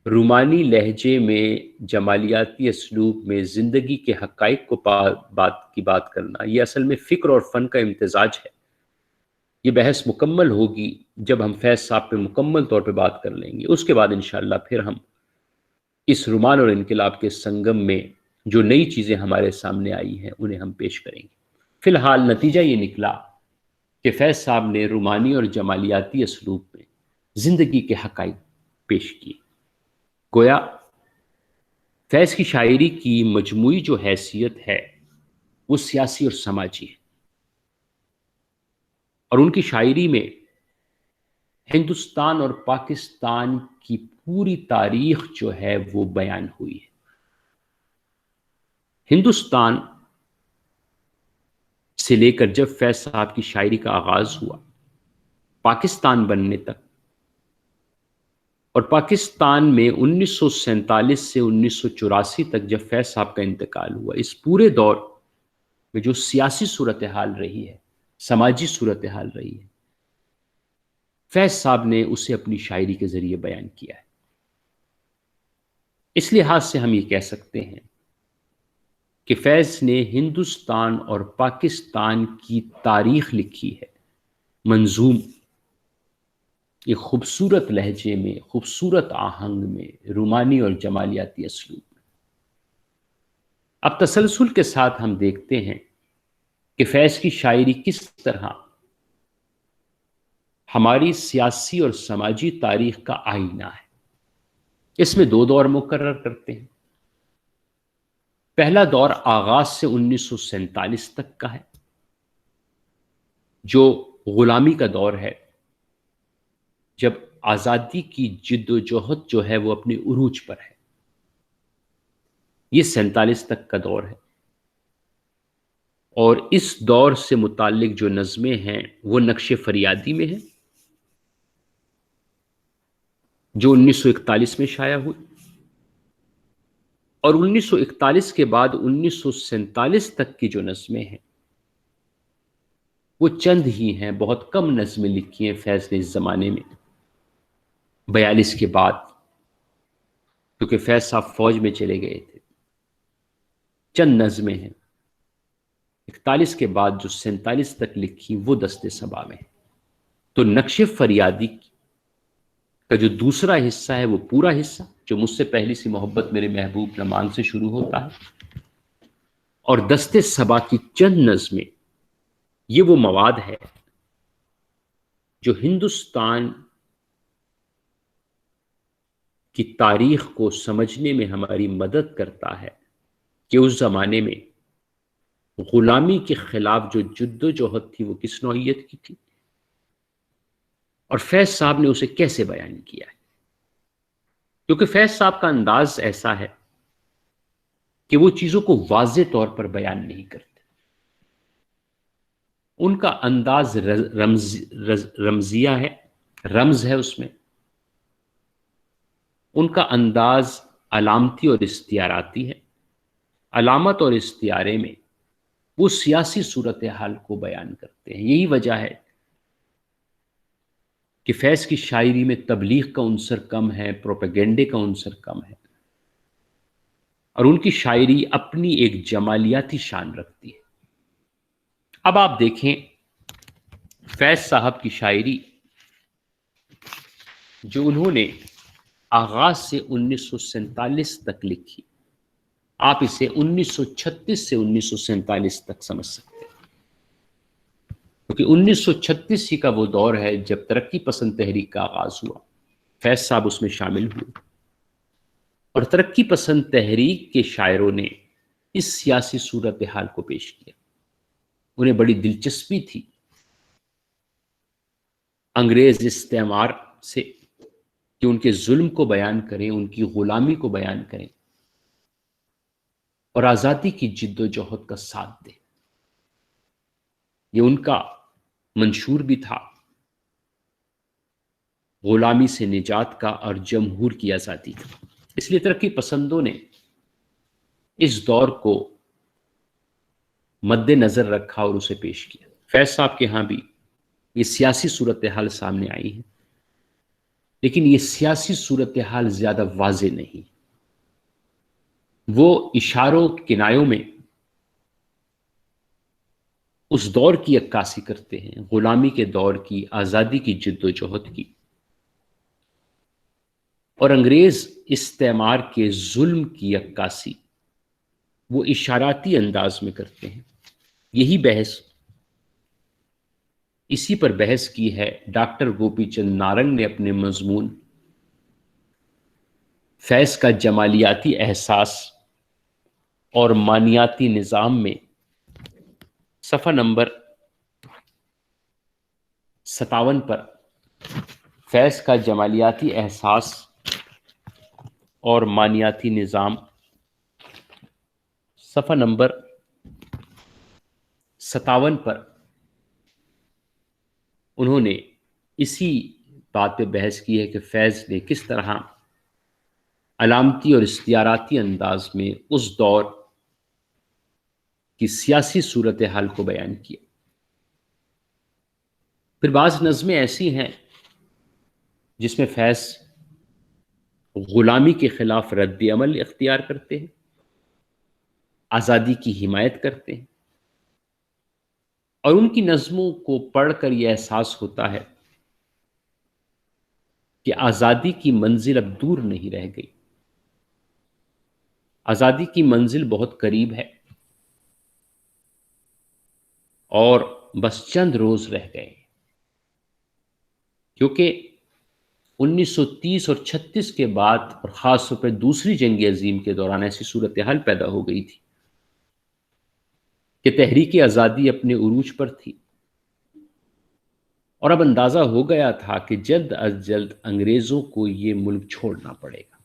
رومانی لہجے میں جمالیاتی اسلوب میں زندگی کے حقائق کو بات کرنا، یہ اصل میں فکر اور فن کا امتزاج ہے۔ یہ بحث مکمل ہوگی جب ہم فیض صاحب پہ مکمل طور پہ بات کر لیں گے، اس کے بعد انشاءاللہ پھر ہم اس رومان اور انقلاب کے سنگم میں جو نئی چیزیں ہمارے سامنے آئی ہیں انہیں ہم پیش کریں گے۔ فی الحال نتیجہ یہ نکلا کہ فیض صاحب نے رومانی اور جمالیاتی اسلوب میں زندگی کے حقائق پیش کیے۔ گویا فیض کی شاعری کی مجموعی جو حیثیت ہے وہ سیاسی اور سماجی ہے، اور ان کی شاعری میں ہندوستان اور پاکستان کی پوری تاریخ جو ہے وہ بیان ہوئی ہے۔ ہندوستان سے لے کر جب فیض صاحب کی شاعری کا آغاز ہوا پاکستان بننے تک، اور پاکستان میں 1947 سے 1984 تک جب فیض صاحب کا انتقال ہوا، اس پورے دور میں جو سیاسی صورتحال رہی ہے، سماجی صورتحال رہی ہے، فیض صاحب نے اسے اپنی شاعری کے ذریعے بیان کیا ہے۔ اس لحاظ سے ہم یہ کہہ سکتے ہیں کہ فیض نے ہندوستان اور پاکستان کی تاریخ لکھی ہے، منظوم، ایک خوبصورت لہجے میں، خوبصورت آہنگ میں، رومانی اور جمالیاتی اسلوب میں۔ اب تسلسل کے ساتھ ہم دیکھتے ہیں کہ فیض کی شاعری کس طرح ہماری سیاسی اور سماجی تاریخ کا آئینہ ہے۔ اس میں دو دور مقرر کرتے ہیں۔ پہلا دور آغاز سے 1947 تک کا ہے، جو غلامی کا دور ہے، جب آزادی کی جد و جہد جو ہے وہ اپنے عروج پر ہے۔ یہ 47 تک کا دور ہے، اور اس دور سے متعلق جو نظمیں ہیں وہ نقش فریادی میں ہیں، جو 1941 میں شائع ہوئی، اور 1941 کے بعد 1947 تک کی جو نظمیں ہیں وہ چند ہی ہیں، بہت کم نظمیں لکھی ہیں فیض نے اس زمانے میں۔ 42 کے بعد، کیونکہ فیض صاحب فوج میں چلے گئے تھے، چند نظمیں ہیں۔ 41 کے بعد جو 47 تک لکھی وہ دست صبا میں ہے۔ تو نقش فریادی کا جو دوسرا حصہ ہے وہ پورا حصہ، جو مجھ سے پہلی سی محبت میرے محبوب نمان سے شروع ہوتا ہے، اور دست صبا کی چند نظمیں، یہ وہ مواد ہے جو ہندوستان کی تاریخ کو سمجھنے میں ہماری مدد کرتا ہے کہ اس زمانے میں غلامی کے خلاف جو جد و جہد تھی وہ کس نوعیت کی تھی، اور فیض صاحب نے اسے کیسے بیان کیا ہے۔ کیونکہ فیض صاحب کا انداز ایسا ہے کہ وہ چیزوں کو واضح طور پر بیان نہیں کرتے، ان کا انداز رمزیہ ہے، رمز ہے اس میں، ان کا انداز علامتی اور استعاراتی ہے۔ علامت اور استعارے میں وہ سیاسی صورتحال کو بیان کرتے ہیں۔ یہی وجہ ہے کہ فیض کی شاعری میں تبلیغ کا عنصر کم ہے، پروپیگنڈے کا عنصر کم ہے، اور ان کی شاعری اپنی ایک جمالیاتی شان رکھتی ہے۔ اب آپ دیکھیں فیض صاحب کی شاعری جو انہوں نے آغاز سے 1947 تک لکھی، آپ اسے 1936 سے 1947 تک سمجھ سکتے ہیں، کیونکہ 1936 ہی کا وہ دور ہے جب ترقی پسند تحریک کا آغاز ہوا، فیض صاحب اس میں شامل ہوئے، اور ترقی پسند تحریک کے شاعروں نے اس سیاسی صورتحال کو پیش کیا۔ انہیں بڑی دلچسپی تھی انگریز استعمار سے کہ ان کے ظلم کو بیان کریں، ان کی غلامی کو بیان کریں اور آزادی کی جد و جہد کا ساتھ دیں۔ یہ ان کا منشور بھی تھا، غلامی سے نجات کا اور جمہور کی آزادی کا۔ اس لیے ترقی پسندوں نے اس دور کو مد نظر رکھا اور اسے پیش کیا۔ فیض صاحب کے ہاں بھی یہ سیاسی صورتحال سامنے آئی ہے، لیکن یہ سیاسی صورتحال زیادہ واضح نہیں، وہ اشاروں کنایوں میں اس دور کی عکاسی کرتے ہیں، غلامی کے دور کی، آزادی کی جد و جہد کی، اور انگریز استعمار کے ظلم کی عکاسی وہ اشاراتی انداز میں کرتے ہیں۔ یہی بحث، اسی پر بحث کی ہے ڈاکٹر گوپی چند نارنگ نے اپنے مضمون فیض کا جمالیاتی احساس اور مانیاتی نظام میں صفحہ نمبر 57 پر فیض کا جمالیاتی احساس اور مانیاتی نظام، صفحہ نمبر 57 پر انہوں نے اسی بات پہ بحث کی ہے کہ فیض نے کس طرح علامتی اور استعاراتی انداز میں اس دور کی سیاسی صورتحال کو بیان کیا۔ پھر بعض نظمیں ایسی ہیں جس میں فیض غلامی کے خلاف رد عمل اختیار کرتے ہیں، آزادی کی حمایت کرتے ہیں، اور ان کی نظموں کو پڑھ کر یہ احساس ہوتا ہے کہ آزادی کی منزل اب دور نہیں رہ گئی، آزادی کی منزل بہت قریب ہے اور بس چند روز رہ گئے، کیونکہ 1930 اور 36 کے بعد اور خاص طور پر دوسری جنگ عظیم کے دوران ایسی صورتحال پیدا ہو گئی تھی کہ تحریک آزادی اپنے عروج پر تھی، اور اب اندازہ ہو گیا تھا کہ جلد از جلد انگریزوں کو یہ ملک چھوڑنا پڑے گا۔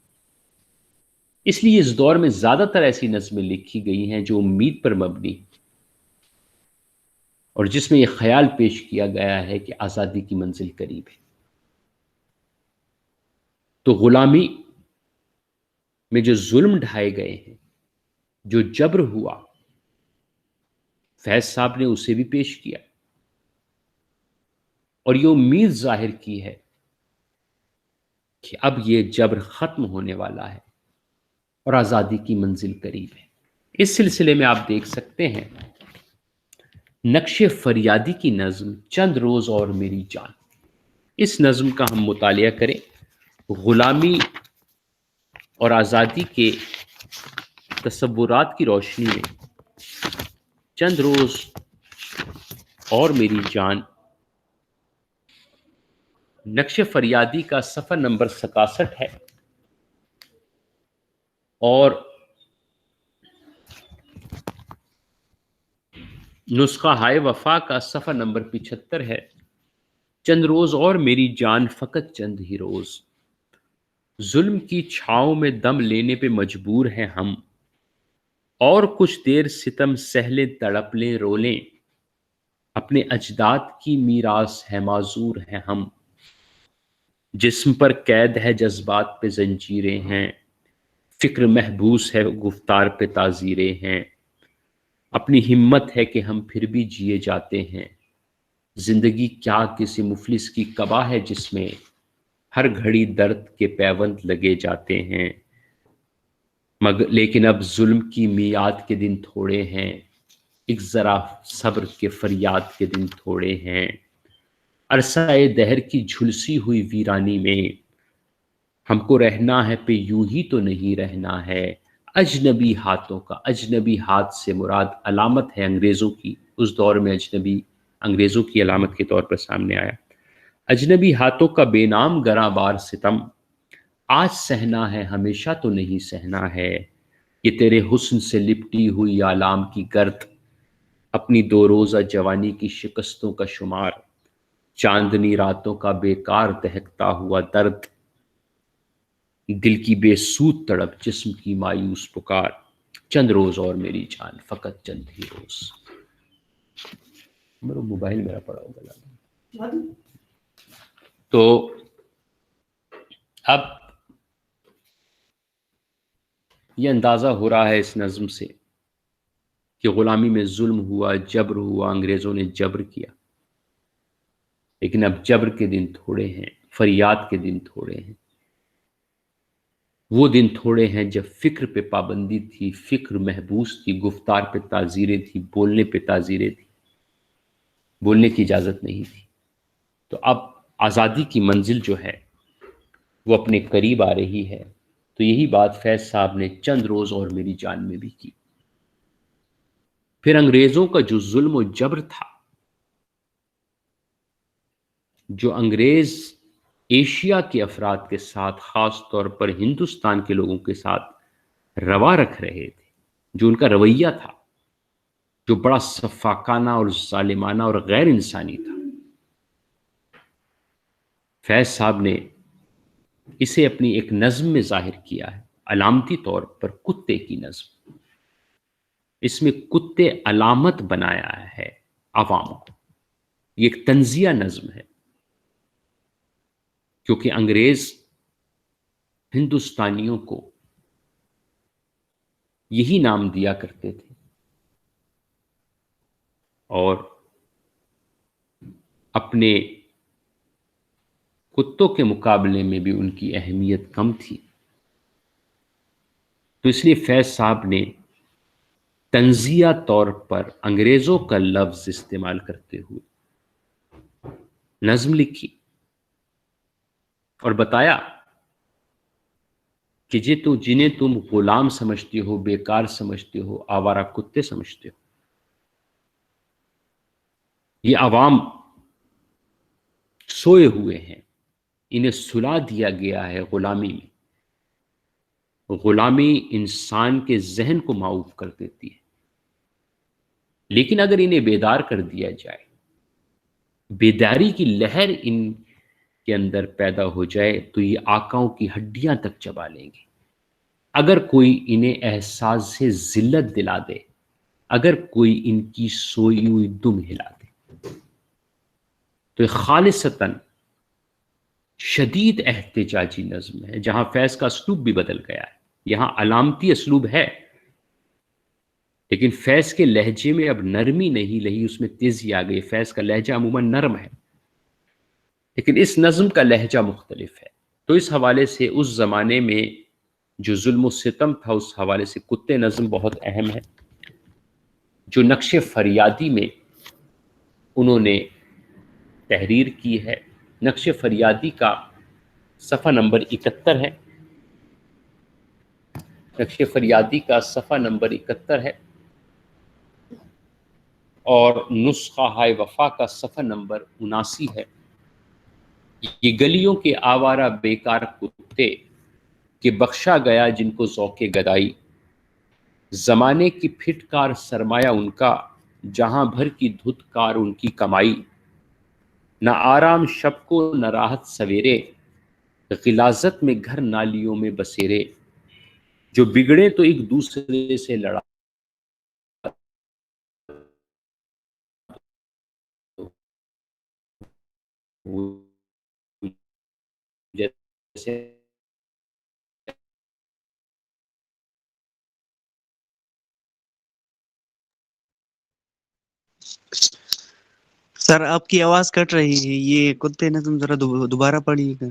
اس لیے اس دور میں زیادہ تر ایسی نظمیں لکھی گئی ہیں جو امید پر مبنی اور جس میں یہ خیال پیش کیا گیا ہے کہ آزادی کی منزل قریب ہے۔ تو غلامی میں جو ظلم ڈھائے گئے ہیں، جو جبر ہوا، فیض صاحب نے اسے بھی پیش کیا اور یہ امید ظاہر کی ہے کہ اب یہ جبر ختم ہونے والا ہے اور آزادی کی منزل قریب ہے۔ اس سلسلے میں آپ دیکھ سکتے ہیں نقش فریادی کی نظم چند روز اور میری جان۔ اس نظم کا ہم مطالعہ کریں، غلامی اور آزادی کے تصورات کی روشنی میں چند روز اور میری جان، نقش فریادی کا صفحہ نمبر 67 ہے اور نسخہ ہائے وفا کا صفحہ نمبر 75 ہے۔ چند روز اور میری جان، فقط چند ہی روز، ظلم کی چھاؤں میں دم لینے پہ مجبور ہیں ہم، اور کچھ دیر ستم سہلے تڑپ لیں رو لیں، اپنے اجداد کی میراث ہے معذور ہیں ہم، جسم پر قید ہے جذبات پہ زنجیریں ہیں، فکر محبوس ہے گفتار پہ تعزیریں ہیں، اپنی ہمت ہے کہ ہم پھر بھی جیے جاتے ہیں، زندگی کیا کسی مفلس کی قبا ہے جس میں ہر گھڑی درد کے پیوند لگے جاتے ہیں، لیکن اب ظلم کی میعاد کے دن تھوڑے ہیں، ایک ذرا صبر کے فریاد کے دن تھوڑے ہیں، عرصہ دہر کی جھلسی ہوئی ویرانی میں ہم کو رہنا ہے پہ یوں ہی تو نہیں رہنا ہے، اجنبی ہاتھوں کا، اجنبی ہاتھ سے مراد علامت ہے انگریزوں کی، اس دور میں اجنبی انگریزوں کی علامت کے طور پر سامنے آیا، اجنبی ہاتھوں کا بے نام گراں بار ستم، آج سہنا ہے ہمیشہ تو نہیں سہنا ہے، یہ تیرے حسن سے لپٹی ہوئی آلام کی گرد، اپنی دو روزہ جوانی کی شکستوں کا شمار، چاندنی راتوں کا بیکار دہکتا ہوا درد، دل کی بے سود تڑپ، جسم کی مایوس پکار، چند روز اور میری جان، فقط چند ہی روز۔ میرا موبائل میرا پڑا ہوگا۔ تو اب یہ اندازہ ہو رہا ہے اس نظم سے کہ غلامی میں ظلم ہوا، جبر ہوا، انگریزوں نے جبر کیا، لیکن اب جبر کے دن تھوڑے ہیں، فریاد کے دن تھوڑے ہیں۔ وہ دن تھوڑے ہیں جب فکر پہ پابندی تھی، فکر محبوس تھی، گفتار پہ تعزیریں تھی، بولنے پہ تعزیریں تھی، بولنے کی اجازت نہیں تھی۔ تو اب آزادی کی منزل جو ہے وہ اپنے قریب آ رہی ہے۔ تو یہی بات فیض صاحب نے چند روز اور میری جان میں بھی کی۔ پھر انگریزوں کا جو ظلم و جبر تھا، جو انگریز ایشیا کے افراد کے ساتھ، خاص طور پر ہندوستان کے لوگوں کے ساتھ روا رکھ رہے تھے، جو ان کا رویہ تھا، جو بڑا سفاکانہ اور ظالمانہ اور غیر انسانی تھا، فیض صاحب نے اسے اپنی ایک نظم میں ظاہر کیا ہے، علامتی طور پر کتے کی نظم۔ اس میں کتے علامت بنایا ہے عوام کو۔ یہ ایک طنزیہ نظم ہے، کیونکہ انگریز ہندوستانیوں کو یہی نام دیا کرتے تھے، اور اپنے کتوں کے مقابلے میں بھی ان کی اہمیت کم تھی۔ تو اس لیے فیض صاحب نے طنزیہ طور پر انگریزوں کا لفظ استعمال کرتے ہوئے نظم لکھی اور بتایا کہ جنہیں تم غلام سمجھتے ہو، بیکار سمجھتے ہو، آوارہ کتے سمجھتے ہو، یہ عوام سوئے ہوئے ہیں، انہیں سلا دیا گیا ہے غلامی میں۔ غلامی انسان کے ذہن کو معوف کر دیتی ہے، لیکن اگر انہیں بیدار کر دیا جائے، بیداری کی لہر ان کے اندر پیدا ہو جائے، تو یہ آقاؤں کی ہڈیاں تک چبا لیں گے۔ اگر کوئی انہیں احساس سے ذلت دلا دے، اگر کوئی ان کی سوئی ہوئی دم ہلا دے، تو یہ خالصتاً شدید احتجاجی نظم ہے، جہاں فیض کا اسلوب بھی بدل گیا ہے۔ یہاں علامتی اسلوب ہے، لیکن فیض کے لہجے میں اب نرمی نہیں رہی، اس میں تیزی آ گئی۔ فیض کا لہجہ عموماً نرم ہے، لیکن اس نظم کا لہجہ مختلف ہے۔ تو اس حوالے سے اس زمانے میں جو ظلم و ستم تھا، اس حوالے سے کتے نظم بہت اہم ہے، جو نقش فریادی میں انہوں نے تحریر کی ہے۔ نقش فریادی کا صفحہ نمبر 71 ہے، نقش فریادی کا صفحہ نمبر 71 ہے، اور نسخہ ہائے وفا کا صفحہ نمبر 79 ہے۔ یہ گلیوں کے آوارہ بیکار کتے کہ بخشا گیا جن کو ذوق گدائی، زمانے کی پھٹکار سرمایہ ان کا، جہاں بھر کی دھتکار ان کی کمائی، نہ آرام شب کو نہ راحت سویرے، غلاظت میں گھر نالیوں میں بسیرے، جو بگڑے تو ایک دوسرے سے لڑا، جیسے سر آپ کی آواز کٹ رہی ہے، یہ کتے نے تم ذرا دوبارہ پڑھی ہے۔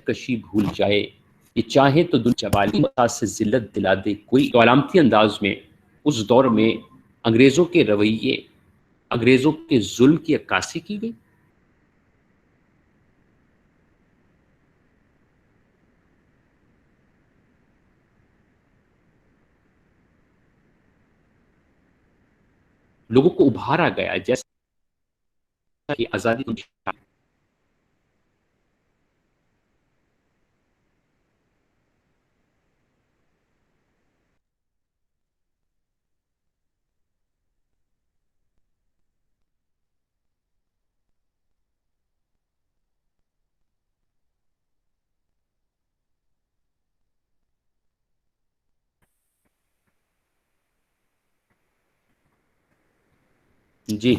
کشی بھول جائے، یہ چاہے تو دل چبالی سے ذلت دلا دے کوئی۔ تو علامتی انداز میں اس دور میں انگریزوں کے رویے، انگریزوں کے ظلم کی عکاسی کی گئی۔ لوگوں کو ابھارا گیا جیسا کہ آزادی کو جی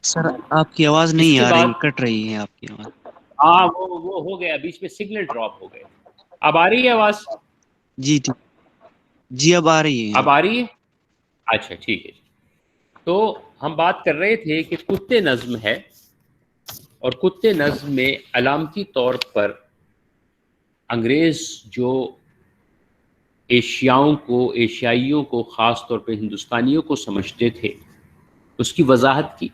سر آپ کی آواز اس نہیں کے آ بعد رہی، کٹ رہی ہے آپ کی آواز۔ ہاں وہ ہو گیا، بیچ میں سگنل ڈراپ ہو گئے۔ اب آ رہی ہے آواز؟ جی ٹھیک، جی اب آ رہی ہے۔ اب آ رہی ہے؟ اچھا ٹھیک ہے۔ تو ہم بات کر رہے تھے کہ کتے نظم ہے، اور کتے نظم میں علامتی طور پر انگریز جو ایشیائیوں کو خاص طور پہ ہندوستانیوں کو سمجھتے تھے، اس کی وضاحت کی،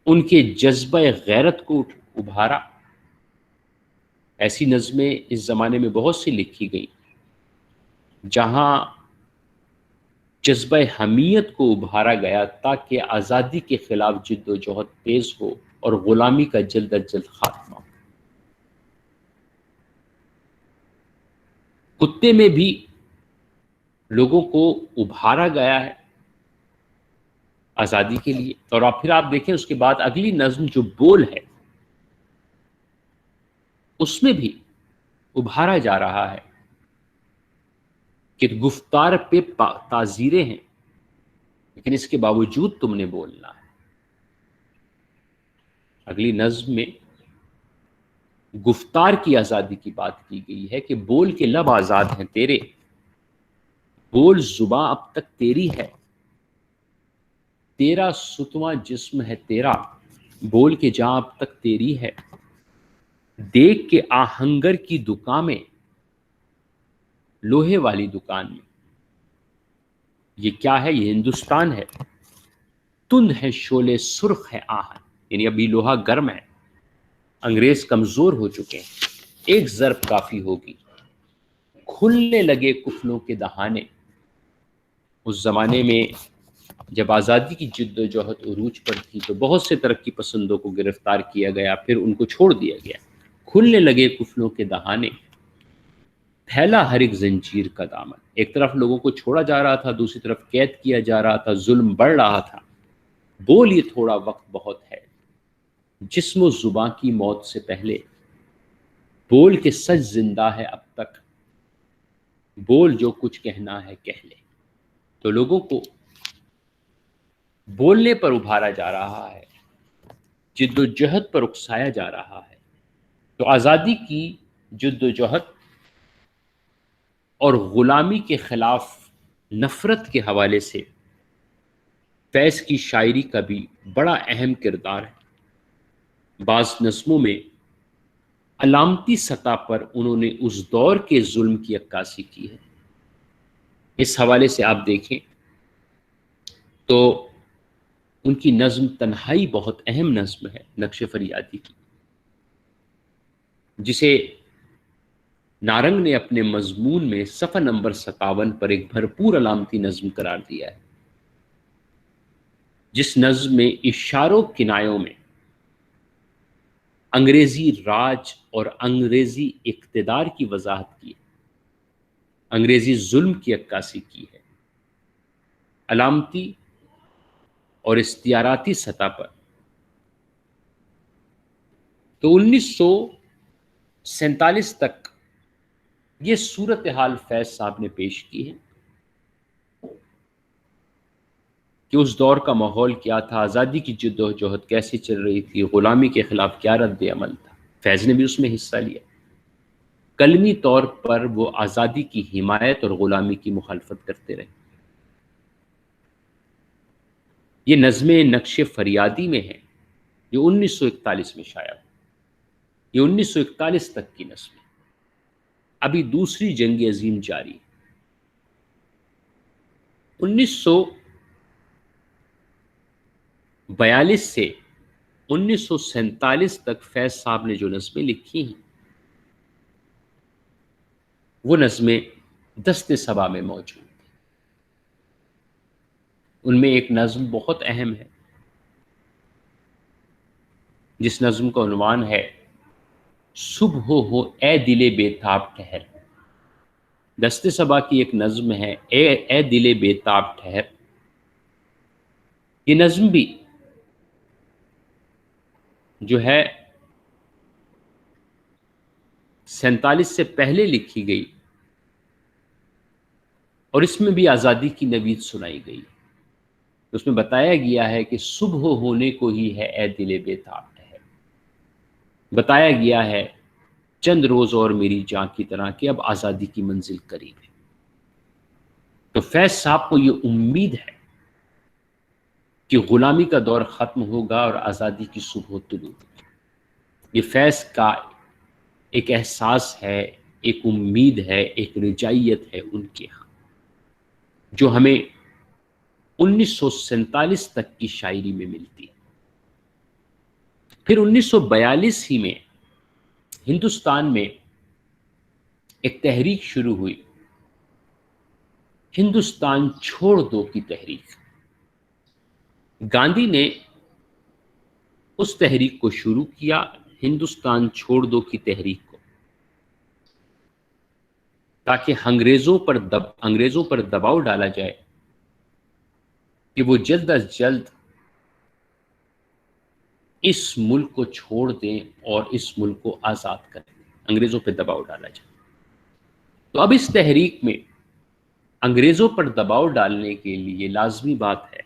ان کے جذبہ غیرت کو ابھارا۔ ایسی نظمیں اس زمانے میں بہت سی لکھی گئیں جہاں جذبہ حمیت کو ابھارا گیا تاکہ آزادی کے خلاف جد و جہد تیز ہو اور غلامی کا جلد از جلد خاتمہ ہو۔ کتے میں بھی لوگوں کو ابھارا گیا ہے آزادی کے لیے، اور پھر آپ دیکھیں اس کے بعد اگلی نظم جو بول ہے اس میں بھی ابھارا جا رہا ہے کہ گفتار پہ تعزیریں ہیں لیکن اس کے باوجود تم نے بولنا ہے۔ اگلی نظم میں گفتار کی آزادی کی بات کی گئی ہے کہ بول کے لب آزاد ہیں تیرے، بول زباں اب تک تیری ہے، تیرا ستواں جسم ہے تیرا، بول کے جاں اب تک تیری ہے، دیکھ کے آہنگر کی دکان میں، لوہے والی دکان میں، یہ کیا ہے؟ یہ ہندوستان ہے، تند ہے شعلے سرخ ہے آہن، یعنی ابھی لوہا گرم ہے، انگریز کمزور ہو چکے ہیں، ایک ضرب کافی ہوگی، کھلنے لگے کفنوں کے دہانے۔ اس زمانے میں جب آزادی کی جد و جہد عروج پر تھی تو بہت سے ترقی پسندوں کو گرفتار کیا گیا، پھر ان کو چھوڑ دیا گیا۔ کھلنے لگے کفنوں کے دہانے، پھیلا ہر ایک زنجیر کا دامن۔ ایک طرف لوگوں کو چھوڑا جا رہا تھا، دوسری طرف قید کیا جا رہا تھا، ظلم بڑھ رہا تھا۔ بول یہ تھوڑا وقت بہت ہے، جسم و زباں کی موت سے پہلے، بول کے سچ زندہ ہے اب تک، بول جو کچھ کہنا ہے کہہ لے۔ تو لوگوں کو بولنے پر ابھارا جا رہا ہے، جد و جہد پر اکسایا جا رہا ہے۔ تو آزادی کی جد و جہد اور غلامی کے خلاف نفرت کے حوالے سے فیض کی شاعری کا بھی بڑا اہم کردار ہے۔ بعض نظموں میں علامتی سطح پر انہوں نے اس دور کے ظلم کی عکاسی کی ہے۔ اس حوالے سے آپ دیکھیں تو ان کی نظم تنہائی بہت اہم نظم ہے، نقش فریادی کی، جسے نارنگ نے اپنے مضمون میں صفحہ نمبر 57 پر ایک بھرپور علامتی نظم قرار دیا ہے، جس نظم میں اشاروں کنایوں میں انگریزی راج اور انگریزی اقتدار کی وضاحت کی ہے، انگریزی ظلم کی عکاسی کی ہے۔ علامتی اور اختیاراتی سطح پر تو 1947 تک یہ صورتحال فیض صاحب نے پیش کی ہے کہ اس دور کا ماحول کیا تھا، آزادی کی جد و جہد کیسی چل رہی تھی، غلامی کے خلاف کیا رد عمل تھا۔ فیض نے بھی اس میں حصہ لیا، کلمی طور پر وہ آزادی کی حمایت اور غلامی کی مخالفت کرتے رہے۔ یہ نظمیں نقش فریادی میں ہیں جو 1941 میں شائع ہوئی، یہ 1941 تک کی نظمیں۔ ابھی دوسری جنگ عظیم جاری ہے۔ 1942 سے 1947 تک فیض صاحب نے جو نظمیں لکھی ہیں وہ نظمیں دست صبا میں موجود ہیں۔ ان میں ایک نظم بہت اہم ہے جس نظم کا عنوان ہے صبح ہو اے دل بے تاب ٹھہر۔ دست صبا کی ایک نظم ہے، اے دل بے تاب ٹھہر۔ یہ نظم بھی جو ہے 47 سے پہلے لکھی گئی، اور اس میں بھی آزادی کی نوید سنائی گئی۔ اس میں بتایا گیا ہے کہ صبح ہونے کو ہی ہے اے دل بے تاب ٹھہر۔ بتایا گیا ہے چند روز اور میری جان کی طرح کہ اب آزادی کی منزل قریب ہے۔ تو فیض صاحب کو یہ امید ہے کہ غلامی کا دور ختم ہوگا اور آزادی کی صبح طلوع ہوگی۔ یہ فیض کا ایک احساس ہے، ایک امید ہے، ایک رجائیت ہے ان کے ہاں، جو ہمیں 1947 تک کی شاعری میں ملتی ہے۔ پھر 1942 ہی میں ہندوستان میں ایک تحریک شروع ہوئی، ہندوستان چھوڑ دو کی تحریک۔ گاندھی نے اس تحریک کو شروع کیا، ہندوستان چھوڑ دو کی تحریک کو، تاکہ انگریزوں پر دباؤ ڈالا جائے کہ وہ جلد از جلد اس ملک کو چھوڑ دیں اور اس ملک کو آزاد کریں۔ انگریزوں پہ دباؤ ڈالا جائے۔ تو اب اس تحریک میں انگریزوں پر دباؤ ڈالنے کے لیے لازمی بات ہے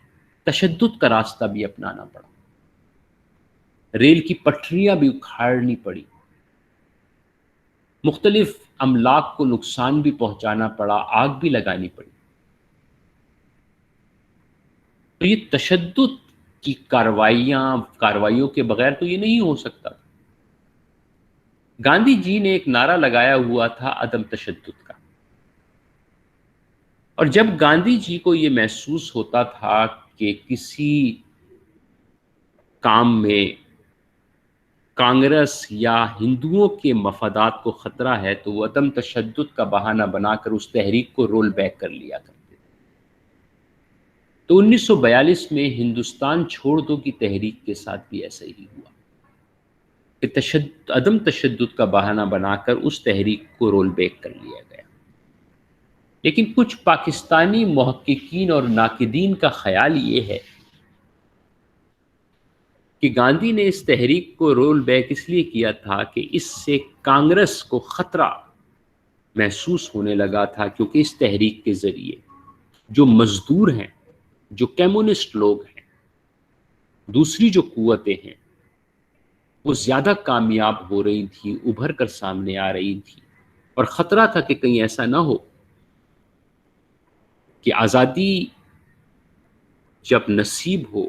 تشدد کا راستہ بھی اپنانا پڑا، ریل کی پٹریاں بھی اکھاڑنی پڑی، مختلف املاک کو نقصان بھی پہنچانا پڑا، آگ بھی لگانی پڑی۔ تو یہ تشدد کی کارروائیوں کے بغیر تو یہ نہیں ہو سکتا۔ گاندھی جی نے ایک نعرہ لگایا ہوا تھا عدم تشدد کا، اور جب گاندھی جی کو یہ محسوس ہوتا تھا کہ کسی کام میں کانگریس یا ہندوؤں کے مفادات کو خطرہ ہے تو وہ عدم تشدد کا بہانہ بنا کر اس تحریک کو رول بیک کر لیا کرتے تھے۔ تو 1942 میں ہندوستان چھوڑ دو کی تحریک کے ساتھ بھی ایسا ہی ہوا کہ عدم تشدد کا بہانہ بنا کر اس تحریک کو رول بیک کر لیا گیا۔ لیکن کچھ پاکستانی محققین اور ناقدین کا خیال یہ ہے کہ گاندھی نے اس تحریک کو رول بیک اس لیے کیا تھا کہ اس سے کانگریس کو خطرہ محسوس ہونے لگا تھا، کیونکہ اس تحریک کے ذریعے جو مزدور ہیں، جو کمیونسٹ لوگ ہیں، دوسری جو قوتیں ہیں، وہ زیادہ کامیاب ہو رہی تھی، ابھر کر سامنے آ رہی تھی، اور خطرہ تھا کہ کہیں ایسا نہ ہو کہ آزادی جب نصیب ہو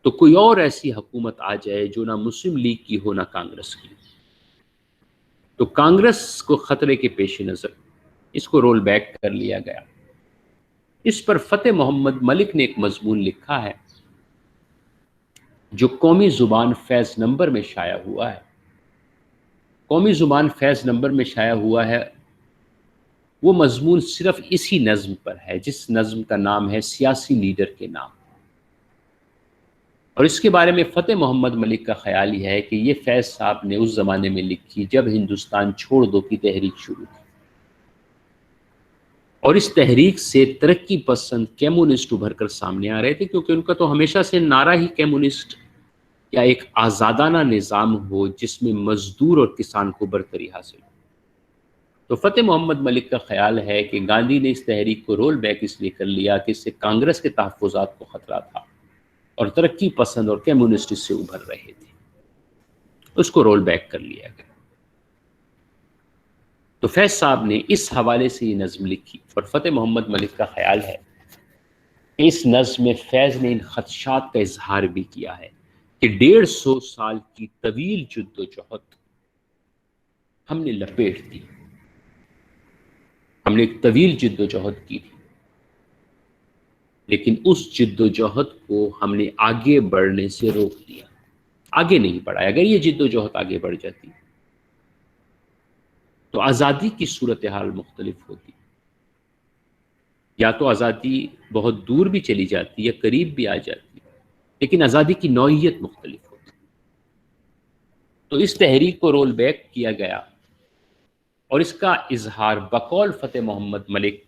تو کوئی اور ایسی حکومت آ جائے جو نہ مسلم لیگ کی ہو نہ کانگریس کی۔ تو کانگریس کو خطرے کے پیش نظر اس کو رول بیک کر لیا گیا۔ اس پر فتح محمد ملک نے ایک مضمون لکھا ہے جو قومی زبان فیض نمبر میں شائع ہوا ہے۔ قومی زبان فیض نمبر میں شائع ہوا ہے، وہ مضمون صرف اسی نظم پر ہے جس نظم کا نام ہے سیاسی لیڈر کے نام، اور اس کے بارے میں فتح محمد ملک کا خیال یہ ہے کہ یہ فیض صاحب نے اس زمانے میں لکھی جب ہندوستان چھوڑ دو کی تحریک شروع کی، اور اس تحریک سے ترقی پسند کمیونسٹ ابھر کر سامنے آ رہے تھے، کیونکہ ان کا تو ہمیشہ سے نعرہ ہی کمیونسٹ یا ایک آزادانہ نظام ہو جس میں مزدور اور کسان کو برتری حاصل ہو۔ تو فتح محمد ملک کا خیال ہے کہ گاندھی نے اس تحریک کو رول بیک اس لیے کر لیا کہ اس سے کانگریس کے تحفظات کو خطرہ تھا اور ترقی پسند اور کمیونسٹ اس سے ابھر رہے تھے، اس کو رول بیک کر لیا گیا۔ تو فیض صاحب نے اس حوالے سے یہ نظم لکھی، اور فتح محمد ملک کا خیال ہے کہ اس نظم میں فیض نے ان خدشات کا اظہار بھی کیا ہے کہ 150 سال کی طویل جد و جہد ہم نے لپیٹ دی، ہم نے ایک طویل جد و جہد کی تھی، لیکن اس جد و جہد کو ہم نے آگے بڑھنے سے روک دیا، آگے نہیں بڑھایا۔ اگر یہ جد و جہد آگے بڑھ جاتی تو آزادی کی صورتحال مختلف ہوتی۔ یا تو آزادی بہت دور بھی چلی جاتی یا قریب بھی آ جاتی، لیکن آزادی کی نوعیت مختلف ہوتی۔ تو اس تحریک کو رول بیک کیا گیا اور اس کا اظہار بقول فتح محمد ملک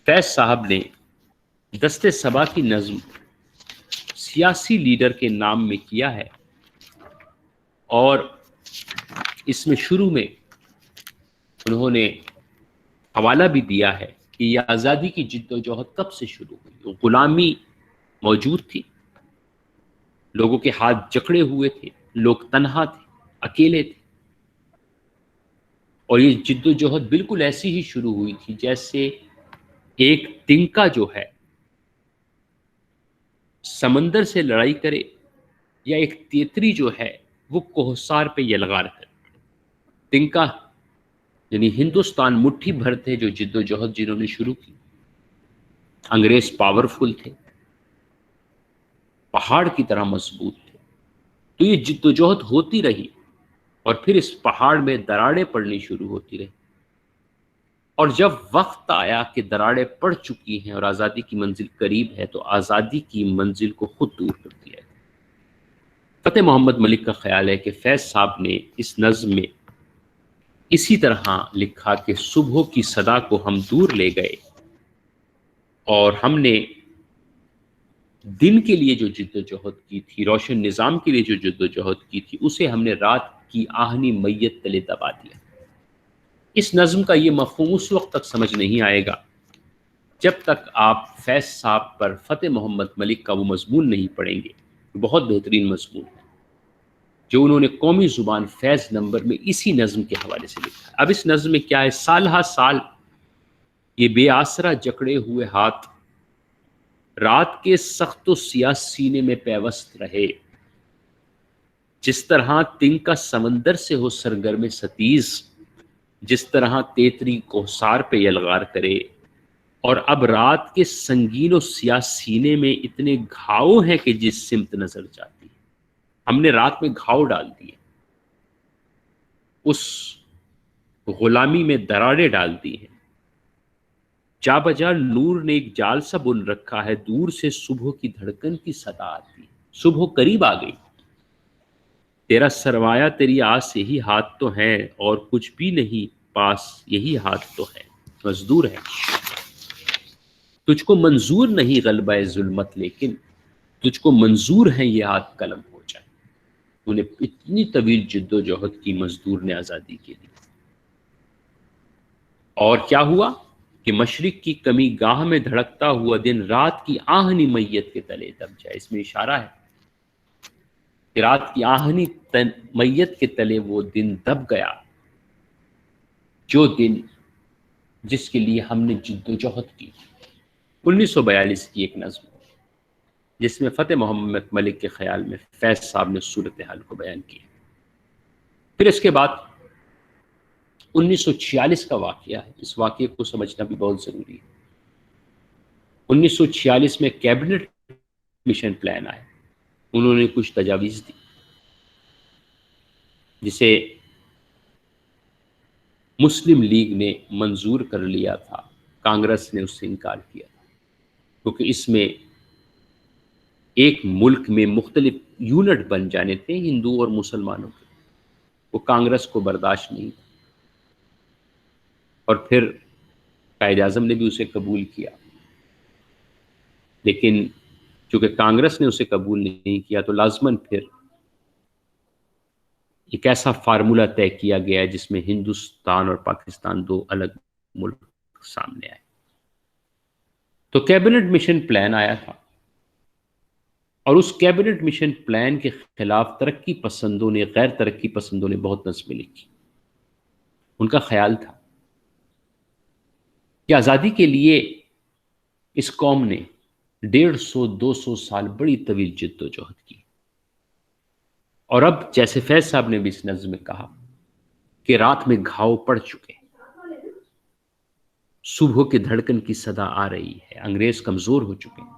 فیض صاحب نے دست صبا کی نظم سیاسی لیڈر کے نام میں کیا ہے، اور اس میں شروع میں انہوں نے حوالہ بھی دیا ہے کہ یہ آزادی کی جد و جہد کب سے شروع ہوئی۔ غلامی موجود تھی، لوگوں کے ہاتھ جکڑے ہوئے تھے، لوگ تنہا تھے، اکیلے تھے، اور یہ جد و جہد بالکل ایسی ہی شروع ہوئی تھی جیسے ایک تنکا جو ہے سمندر سے لڑائی کرے، یا ایک تیتری جو ہے وہ کوہسار پہ یلغار کرے۔ تنکا یعنی ہندوستان مٹھی بھر تھے جو جد و جہد جنہوں نے شروع کی۔ انگریز پاورفل تھے، پہاڑ کی طرح مضبوط تھے، تو یہ جد و جہد ہوتی رہی، اور پھر اس پہاڑ میں دراڑیں پڑنی شروع ہوتی رہی، اور جب وقت آیا کہ دراڑیں پڑ چکی ہیں اور آزادی کی منزل قریب ہے، تو آزادی کی منزل کو خود دور کر دیا ہے۔ فتح محمد ملک کا خیال ہے کہ فیض صاحب نے اس نظم میں اسی طرح لکھا کہ صبح کی صدا کو ہم دور لے گئے، اور ہم نے دن کے لیے جو جد و جہد کی تھی، روشن نظام کے لیے جو جد و جہد کی تھی، اسے ہم نے رات کی آہنی میت تلے دبا دیا۔ اس نظم کا یہ مفہوم اس وقت تک سمجھ نہیں آئے گا جب تک آپ فیض صاحب پر فتح محمد ملک کا وہ مضمون نہیں پڑھیں گے، بہت بہترین مضمون ہے جو انہوں نے قومی زبان فیض نمبر میں اسی نظم کے حوالے سے لکھا ہے۔ اب اس نظم میں کیا ہے؟ سال ہا سال یہ بے آسرا جکڑے ہوئے ہاتھ رات کے سخت و سیاہ سینے میں پیوست رہے، جس طرح تنکا سمندر سے ہو سرگرم ستیز، جس طرح تیتری کوہسار پہ یلغار کرے، اور اب رات کے سنگین و سیاہ سینے میں اتنے گھاؤ ہیں کہ جس سمت نظر جاتی ہے۔ ہم نے رات میں گھاؤ ڈال دیے، اس غلامی میں دراڑیں ڈال دی ہیں، جا بجا نور نے ایک جال سا بن رکھا ہے، دور سے صبح کی دھڑکن کی صدا آتی ہے۔ صبح قریب آ گئی، تیرا سرمایہ تیری آس یہی ہاتھ تو ہیں، اور کچھ بھی نہیں پاس یہی ہاتھ تو ہے، مزدور ہے۔ تجھ کو منظور نہیں غلبہ ظلمت، لیکن تجھ کو منظور ہے یہ ہاتھ قلم ہو جائے۔ انہیں اتنی طویل جد و جہد کی مزدور نے آزادی کے لیے، اور کیا ہوا کہ مشرق کی کمی گاہ میں دھڑکتا ہوا دن رات کی آہنی میت کے تلے دب جائے۔ اس میں اشارہ ہے کہ رات کی آہنی میت کے تلے وہ دن دب گیا، جو دن جس کے لیے ہم نے جد و جہد کی۔ 1942 کی ایک نظم جس میں فتح محمد ملک کے خیال میں فیض صاحب نے صورتحال کو بیان کیا۔ پھر اس کے بعد 1946 کا واقعہ ہے، اس واقعے کو سمجھنا بھی بہت ضروری ہے۔ 1946 میں کیبنٹ مشن پلان آیا، انہوں نے کچھ تجاویز دی جسے مسلم لیگ نے منظور کر لیا تھا، کانگریس نے اس سے انکار کیا تھا، کیونکہ اس میں ایک ملک میں مختلف یونٹ بن جانے تھے ہندو اور مسلمانوں کے، وہ کانگریس کو برداشت نہیں تھا، اور پھر قائد اعظم نے بھی اسے قبول کیا، لیکن چونکہ کانگریس نے اسے قبول نہیں کیا تو لازماً پھر ایک ایسا فارمولہ طے کیا گیا ہے جس میں ہندوستان اور پاکستان دو الگ ملک سامنے آئے۔ تو کیبنٹ مشن پلان آیا تھا، اور اس کیبنٹ مشن پلان کے خلاف ترقی پسندوں نے، غیر ترقی پسندوں نے بہت نظمیں لکھی۔ ان کا خیال تھا کہ آزادی کے لیے اس قوم نے 150-200 سال بڑی طویل جد و جہد کی، اور اب جیسے فیض صاحب نے بھی اس نظم میں کہا کہ رات میں گھاؤ پڑ چکے، صبح کے دھڑکن کی صدا آ رہی ہے، انگریز کمزور ہو چکے ہیں۔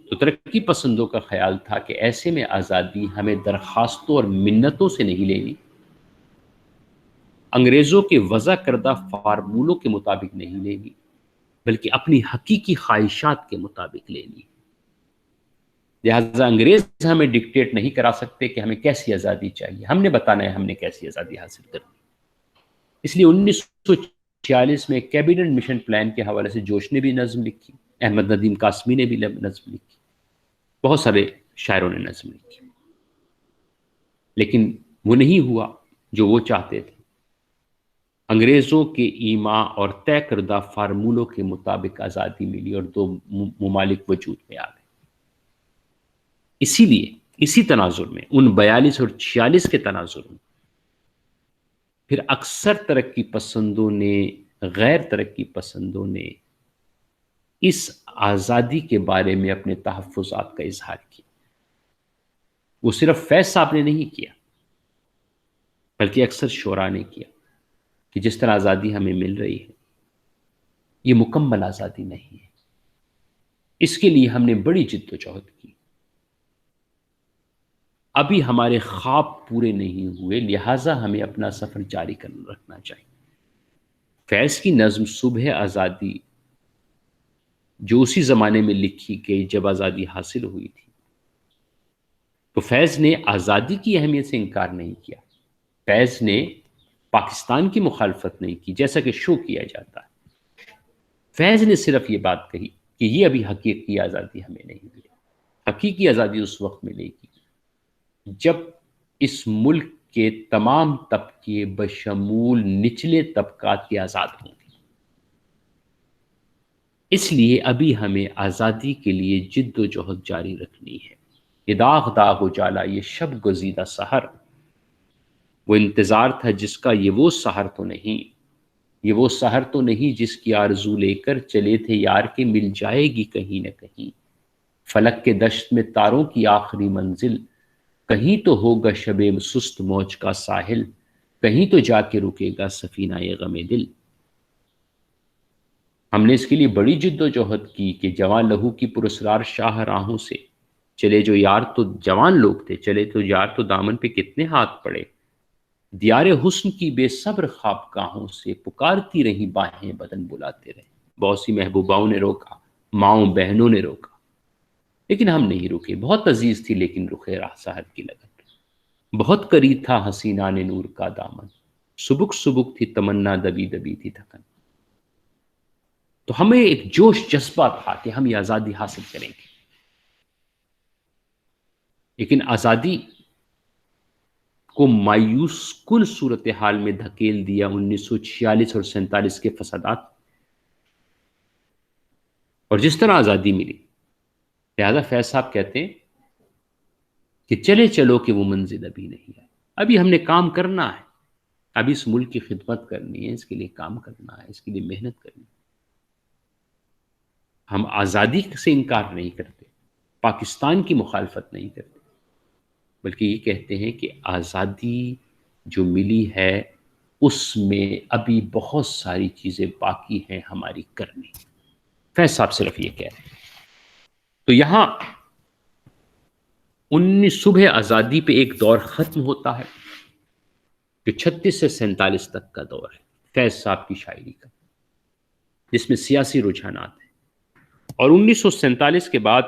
تو ترقی پسندوں کا خیال تھا کہ ایسے میں آزادی ہمیں درخواستوں اور منتوں سے نہیں لینی، انگریزوں کے وضع کردہ فارمولوں کے مطابق نہیں لینی، بلکہ اپنی حقیقی خواہشات کے مطابق لینی۔ لہٰذا انگریز ہمیں ڈکٹیٹ نہیں کرا سکتے کہ ہمیں کیسی آزادی چاہیے، ہم نے بتانا ہے ہم نے کیسی آزادی حاصل کرنی۔ اس لیے 1946 میں کیبنٹ مشن پلان کے حوالے سے جوش نے بھی نظم لکھی، احمد ندیم قاسمی نے بھی نظم لکھی، بہت سارے شاعروں نے نظم لکھی، لیکن وہ نہیں ہوا جو وہ چاہتے تھے۔ انگریزوں کے ایما اور طے کردہ فارمولوں کے مطابق آزادی ملی اور دو ممالک وجود میں آ گئے۔ اسی لیے اسی تناظر میں ان 42 اور 46 کے تناظر میں پھر اکثر ترقی پسندوں نے، غیر ترقی پسندوں نے اس آزادی کے بارے میں اپنے تحفظات کا اظہار کیا۔ وہ صرف فیض صاحب نے نہیں کیا، بلکہ اکثر شعراء نے کیا کہ جس طرح آزادی ہمیں مل رہی ہے یہ مکمل آزادی نہیں ہے، اس کے لیے ہم نے بڑی جد و جہد کی، ابھی ہمارے خواب پورے نہیں ہوئے، لہٰذا ہمیں اپنا سفر جاری رکھنا چاہیے۔ فیض کی نظم صبح آزادی جو اسی زمانے میں لکھی گئی جب آزادی حاصل ہوئی تھی، تو فیض نے آزادی کی اہمیت سے انکار نہیں کیا، فیض نے پاکستان کی مخالفت نہیں کی جیسا کہ شو کیا جاتا ہے۔ فیض نے صرف یہ بات کہی کہ یہ ابھی حقیقی آزادی ہمیں نہیں ملی، حقیقی آزادی اس وقت ملے گی جب اس ملک کے تمام طبقے بشمول نچلے طبقات کے آزاد ہوں گے۔ اس لیے ابھی ہمیں آزادی کے لیے جد و جہد جاری رکھنی ہے۔ یہ داغ داغ اجالا، یہ شب گزیدہ سحر، وہ انتظار تھا جس کا یہ وہ سحر تو نہیں، یہ وہ سحر تو نہیں جس کی آرزو لے کر چلے تھے یار کے مل جائے گی کہیں نہ کہیں، فلک کے دشت میں تاروں کی آخری منزل، کہیں تو ہوگا شب سست موج کا ساحل، کہیں تو جا کے رکے گا سفینہ یہ غم دل۔ ہم نے اس کے لیے بڑی جد و جہد کی کہ جوان لہو کی پراسرار شاہ راہوں سے چلے جو یار، تو جوان لوگ تھے چلے تو یار، تو دامن پہ کتنے ہاتھ پڑے، دیار حسن کی بے صبر خواب گاہوں سے پکارتی رہی باہیں بدن بلاتے رہے۔ بہت سی محبوباؤں نے روکا، ماؤں بہنوں نے روکا، لیکن ہم نہیں رکے۔ بہت عزیز تھی لیکن رخے راہ سحر کی لگن، بہت قریب تھا حسینہ نے نور کا دامن، سبک سبک تھی تمنا دبی دبی تھی تھکن۔ تو ہمیں ایک جوش جذبہ تھا کہ ہم یہ آزادی حاصل کریں گے، لیکن آزادی کو مایوس کل صورتحال میں دھکیل دیا 1946 اور 47 کے فسادات، اور جس طرح آزادی ملی، لہذا فیض صاحب کہتے ہیں کہ چلے چلو کہ وہ منزل ابھی نہیں آئی، ابھی ہم نے کام کرنا ہے، ابھی اس ملک کی خدمت کرنی ہے، اس کے لیے کام کرنا ہے، اس کے لیے محنت کرنی ہے۔ ہم آزادی سے انکار نہیں کرتے، پاکستان کی مخالفت نہیں کرتے، بلکہ یہ کہتے ہیں کہ آزادی جو ملی ہے اس میں ابھی بہت ساری چیزیں باقی ہیں ہماری کرنی۔ فیض صاحب صرف یہ کہہ رہے ہیں۔ تو یہاں 19 صبح آزادی پہ ایک دور ختم ہوتا ہے جو 36 سے 47 تک کا دور ہے فیض صاحب کی شاعری کا، جس میں سیاسی رجحانات ہیں، اور 1947 کے بعد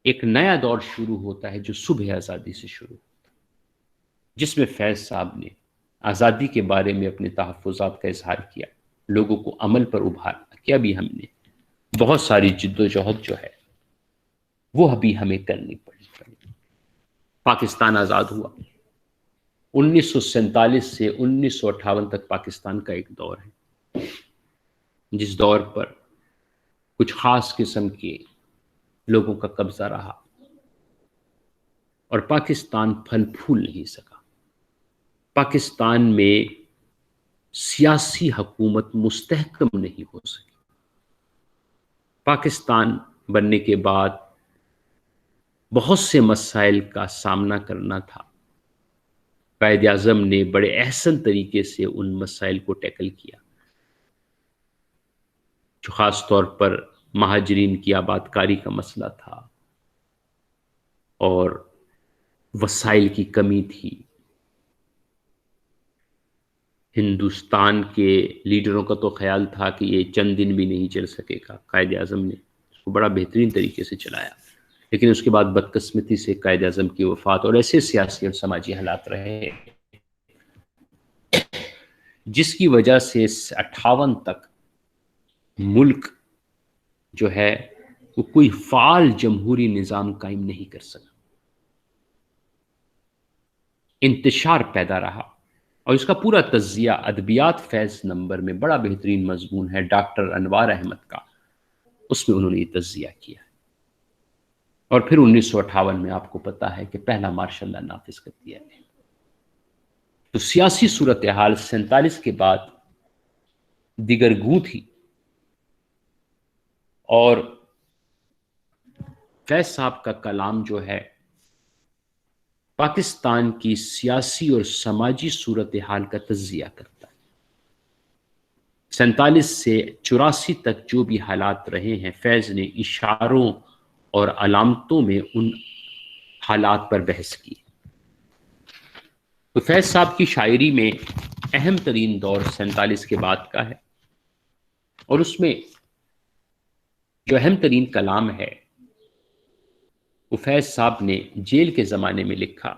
ایک نیا دور شروع ہوتا ہے جو صبح آزادی سے شروع ہوتا ہے، جس میں فیض صاحب نے آزادی کے بارے میں اپنے تحفظات کا اظہار کیا، لوگوں کو عمل پر ابھارا کہ ابھی ہم نے بہت ساری جد و جہد جو ہے وہ ابھی ہمیں کرنی پڑی۔ پاکستان آزاد ہوا، 1947 سے 1958 تک پاکستان کا ایک دور ہے جس دور پر کچھ خاص قسم کے لوگوں کا قبضہ رہا اور پاکستان پھل پھول نہیں سکا، پاکستان میں سیاسی حکومت مستحکم نہیں ہو سکی۔ پاکستان بننے کے بعد بہت سے مسائل کا سامنا کرنا تھا، قائد اعظم نے بڑے احسن طریقے سے ان مسائل کو ٹیکل کیا، جو خاص طور پر مہاجرین کی آباد کاری کا مسئلہ تھا اور وسائل کی کمی تھی، ہندوستان کے لیڈروں کا تو خیال تھا کہ یہ چند دن بھی نہیں چل سکے گا. قائد اعظم نے اس کو بڑا بہترین طریقے سے چلایا، لیکن اس کے بعد بدقسمتی سے قائد اعظم کی وفات اور ایسے سیاسی اور سماجی حالات رہے جس کی وجہ سے 58 تک ملک جو ہے وہ کوئی فعال جمہوری نظام قائم نہیں کر سکا. انتشار پیدا رہا، اور اس کا پورا تجزیہ ادبیات فیض نمبر میں بڑا بہترین مضمون ہے ڈاکٹر انوار احمد کا، اس میں انہوں نے یہ تجزیہ کیا. اور پھر 1958 میں آپ کو پتا ہے کہ پہلا مارشل لا نافذ کر دیا گیا. تو سیاسی صورتحال 47 کے بعد دیگر گوں تھی، اور فیض صاحب کا کلام جو ہے پاکستان کی سیاسی اور سماجی صورتحال کا تجزیہ کرتا ہے. 47 سے 84 تک جو بھی حالات رہے ہیں، فیض نے اشاروں اور علامتوں میں ان حالات پر بحث کی. تو فیض صاحب کی شاعری میں اہم ترین دور 47 کے بعد کا ہے، اور اس میں جو اہم ترین کلام ہے وہ فیض صاحب نے جیل کے زمانے میں لکھا.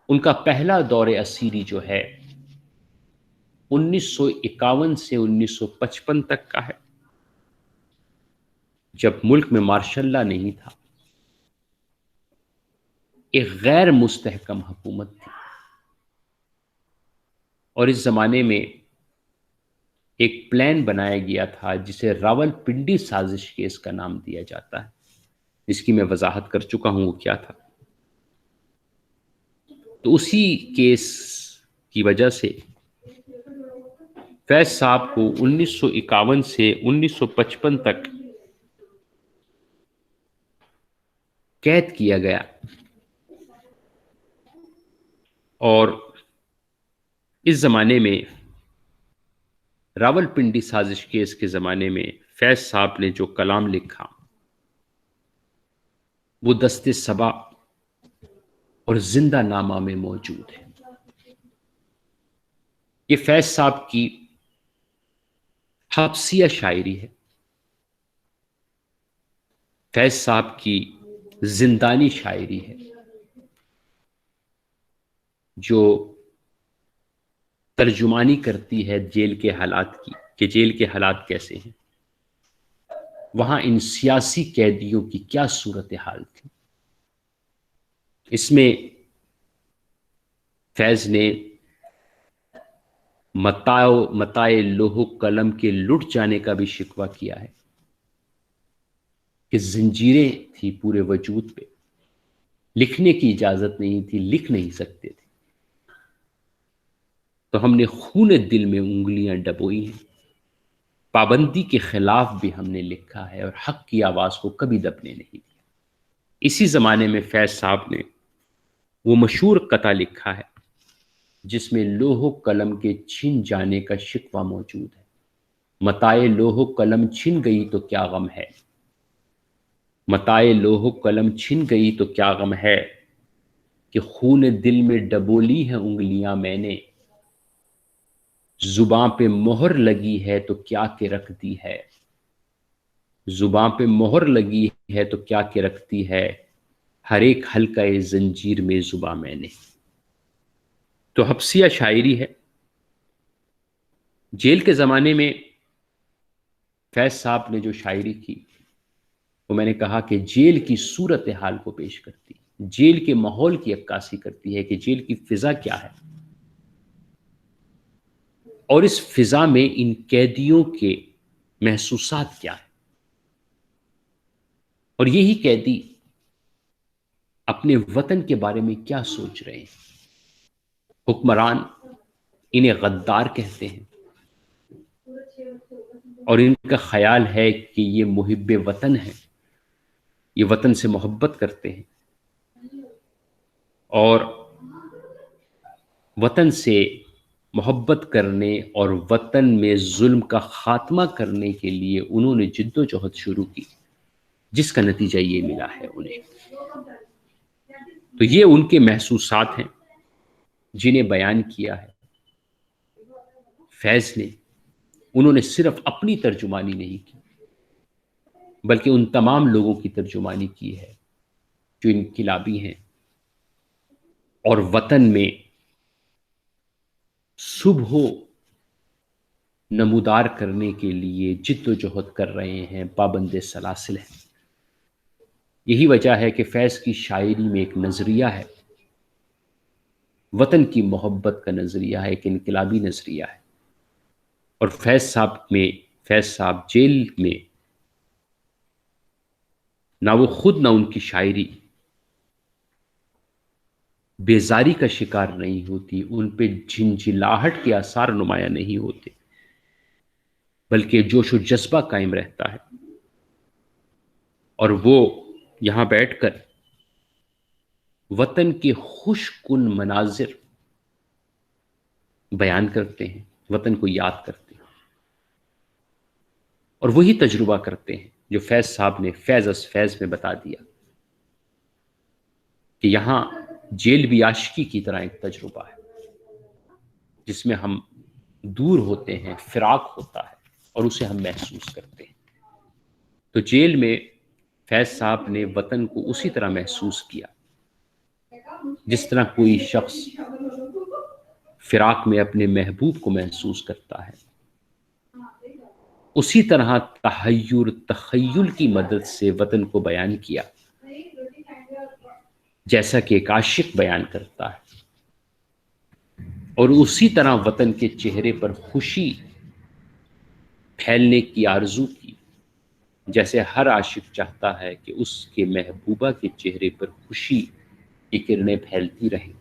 ان کا پہلا دور اسیری جو ہے 1951 سے 1955 تک کا ہے، جب ملک میں مارشل لا نہیں تھا، ایک غیر مستحکم حکومت تھی، اور اس زمانے میں ایک پلان بنایا گیا تھا جسے راول پنڈی سازش کیس کا نام دیا جاتا ہے، جس کی میں وضاحت کر چکا ہوں وہ کیا تھا. تو اسی کیس کی وجہ سے فیض صاحب کو 1951 سے 1955 تک قید کیا گیا، اور اس زمانے میں راول پنڈی سازش کیس کے زمانے میں فیض صاحب نے جو کلام لکھا وہ دست صبا اور زندہ نامہ میں موجود ہے. یہ فیض صاحب کی حبسیہ شاعری ہے، فیض صاحب کی زندانی شاعری ہے، جو ترجمانی کرتی ہے جیل کے حالات کی، کہ جیل کے حالات کیسے ہیں، وہاں ان سیاسی قیدیوں کی کیا صورتحال تھی. اس میں فیض نے متاع لوح قلم کے لٹ جانے کا بھی شکوہ کیا ہے، کہ زنجیریں تھی پورے وجود پہ، لکھنے کی اجازت نہیں تھی، لکھ نہیں سکتے تھے، تو ہم نے خون دل میں انگلیاں ڈبوئی ہیں، پابندی کے خلاف بھی ہم نے لکھا ہے، اور حق کی آواز کو کبھی دبنے نہیں دیا. اسی زمانے میں فیض صاحب نے وہ مشہور قطعہ لکھا ہے جس میں لوح و قلم کے چھن جانے کا شکوہ موجود ہے. متاع لوح و قلم چھن گئی تو کیا غم ہے، متاع لوح و قلم چھن گئی تو کیا غم ہے، کہ خون دل میں ڈبولی ہے انگلیاں میں نے، زباں پہ مہر لگی ہے تو کیا کہ رکھتی ہے، زباں پہ مہر لگی ہے تو کیا کہ رکھتی ہے، ہر ایک حلقہ زنجیر میں زباں میں نے. تو حبسیہ شاعری ہے. جیل کے زمانے میں فیض صاحب نے جو شاعری کی وہ میں نے کہا کہ جیل کی صورتحال کو پیش کرتی، جیل کے ماحول کی عکاسی کرتی ہے کہ جیل کی فضا کیا ہے، اور اس فضا میں ان قیدیوں کے محسوسات کیا ہے، اور یہی قیدی اپنے وطن کے بارے میں کیا سوچ رہے ہیں. حکمران انہیں غدار کہتے ہیں، اور ان کا خیال ہے کہ یہ محب وطن ہے، یہ وطن سے محبت کرتے ہیں، اور وطن سے محبت کرنے اور وطن میں ظلم کا خاتمہ کرنے کے لیے انہوں نے جد و جہد شروع کی، جس کا نتیجہ یہ ملا ہے انہیں. تو یہ ان کے محسوسات ہیں. جنہیں بیان کیا ہے فیض نے، انہوں نے صرف اپنی ترجمانی نہیں کی بلکہ ان تمام لوگوں کی ترجمانی کی ہے جو انقلابی ہیں اور وطن میں صبح نمودار کرنے کے لیے جد و جہد کر رہے ہیں، پابند سلاسل ہیں۔ یہی وجہ ہے کہ فیض کی شاعری میں ایک نظریہ ہے، وطن کی محبت کا نظریہ ہے، ایک انقلابی نظریہ ہے۔ اور فیض صاحب جیل میں نہ وہ خود نہ ان کی شاعری بیزاری کا شکار نہیں ہوتی، ان پہ جھنجھلاہٹ کے آثار نمایاں نہیں ہوتے، بلکہ جوش و جذبہ قائم رہتا ہے۔ اور وہ یہاں بیٹھ کر وطن کے خوش کن مناظر بیان کرتے ہیں، وطن کو یاد کرتے ہیں، اور وہی تجربہ کرتے ہیں جو فیض صاحب نے فیض از فیض میں بتا دیا کہ یہاں جیل بھی عاشقی کی طرح ایک تجربہ ہے جس میں ہم دور ہوتے ہیں، فراق ہوتا ہے اور اسے ہم محسوس کرتے ہیں۔ تو جیل میں فیض صاحب نے وطن کو اسی طرح محسوس کیا جس طرح کوئی شخص فراق میں اپنے محبوب کو محسوس کرتا ہے۔ اسی طرح تخیل کی مدد سے وطن کو بیان کیا جیسا کہ ایک عاشق بیان کرتا ہے، اور اسی طرح وطن کے چہرے پر خوشی پھیلنے کی آرزو کی جیسے ہر عاشق چاہتا ہے کہ اس کے محبوبہ کے چہرے پر خوشی کی کرنیں پھیلتی رہیں۔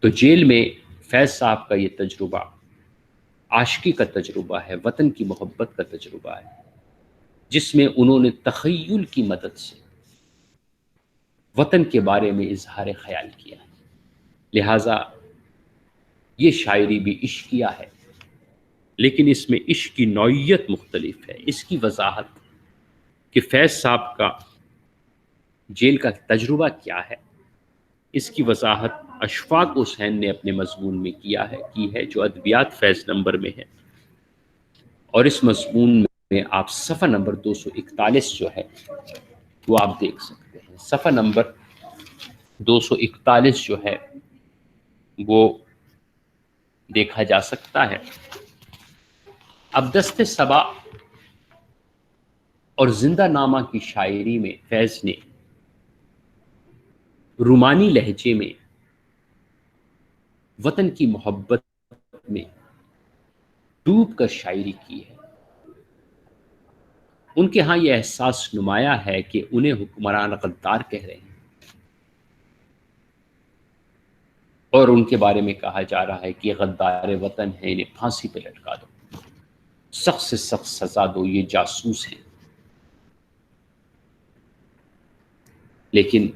تو جیل میں فیض صاحب کا یہ تجربہ عاشقی کا تجربہ ہے، وطن کی محبت کا تجربہ ہے، جس میں انہوں نے تخیل کی مدد سے وطن کے بارے میں اظہار خیال کیا ہے۔ لہٰذا یہ شاعری بھی عشقیہ ہے، لیکن اس میں عشق کی نوعیت مختلف ہے۔ اس کی وضاحت کہ فیض صاحب کا جیل کا تجربہ کیا ہے، اس کی وضاحت اشفاق حسین نے اپنے مضمون میں کی ہے جو ادبیات فیض نمبر میں ہے، اور اس مضمون میں آپ صفحہ نمبر 241 جو ہے وہ آپ دیکھ سکتے ہیں۔ صفحہ نمبر 241 جو ہے وہ دیکھا جا سکتا ہے۔ اب دست صبا اور زندہ نامہ کی شاعری میں فیض نے رومانی لہجے میں وطن کی محبت میں ڈوب کر شاعری کی ہے۔ ان کے ہاں یہ احساس نمایاں ہے کہ انہیں حکمران غدار کہہ رہے ہیں، اور ان کے بارے میں کہا جا رہا ہے کہ یہ غدار وطن ہے، انہیں پھانسی پہ لٹکا دو، سخت سے سخت سزا دو، یہ جاسوس ہیں۔ لیکن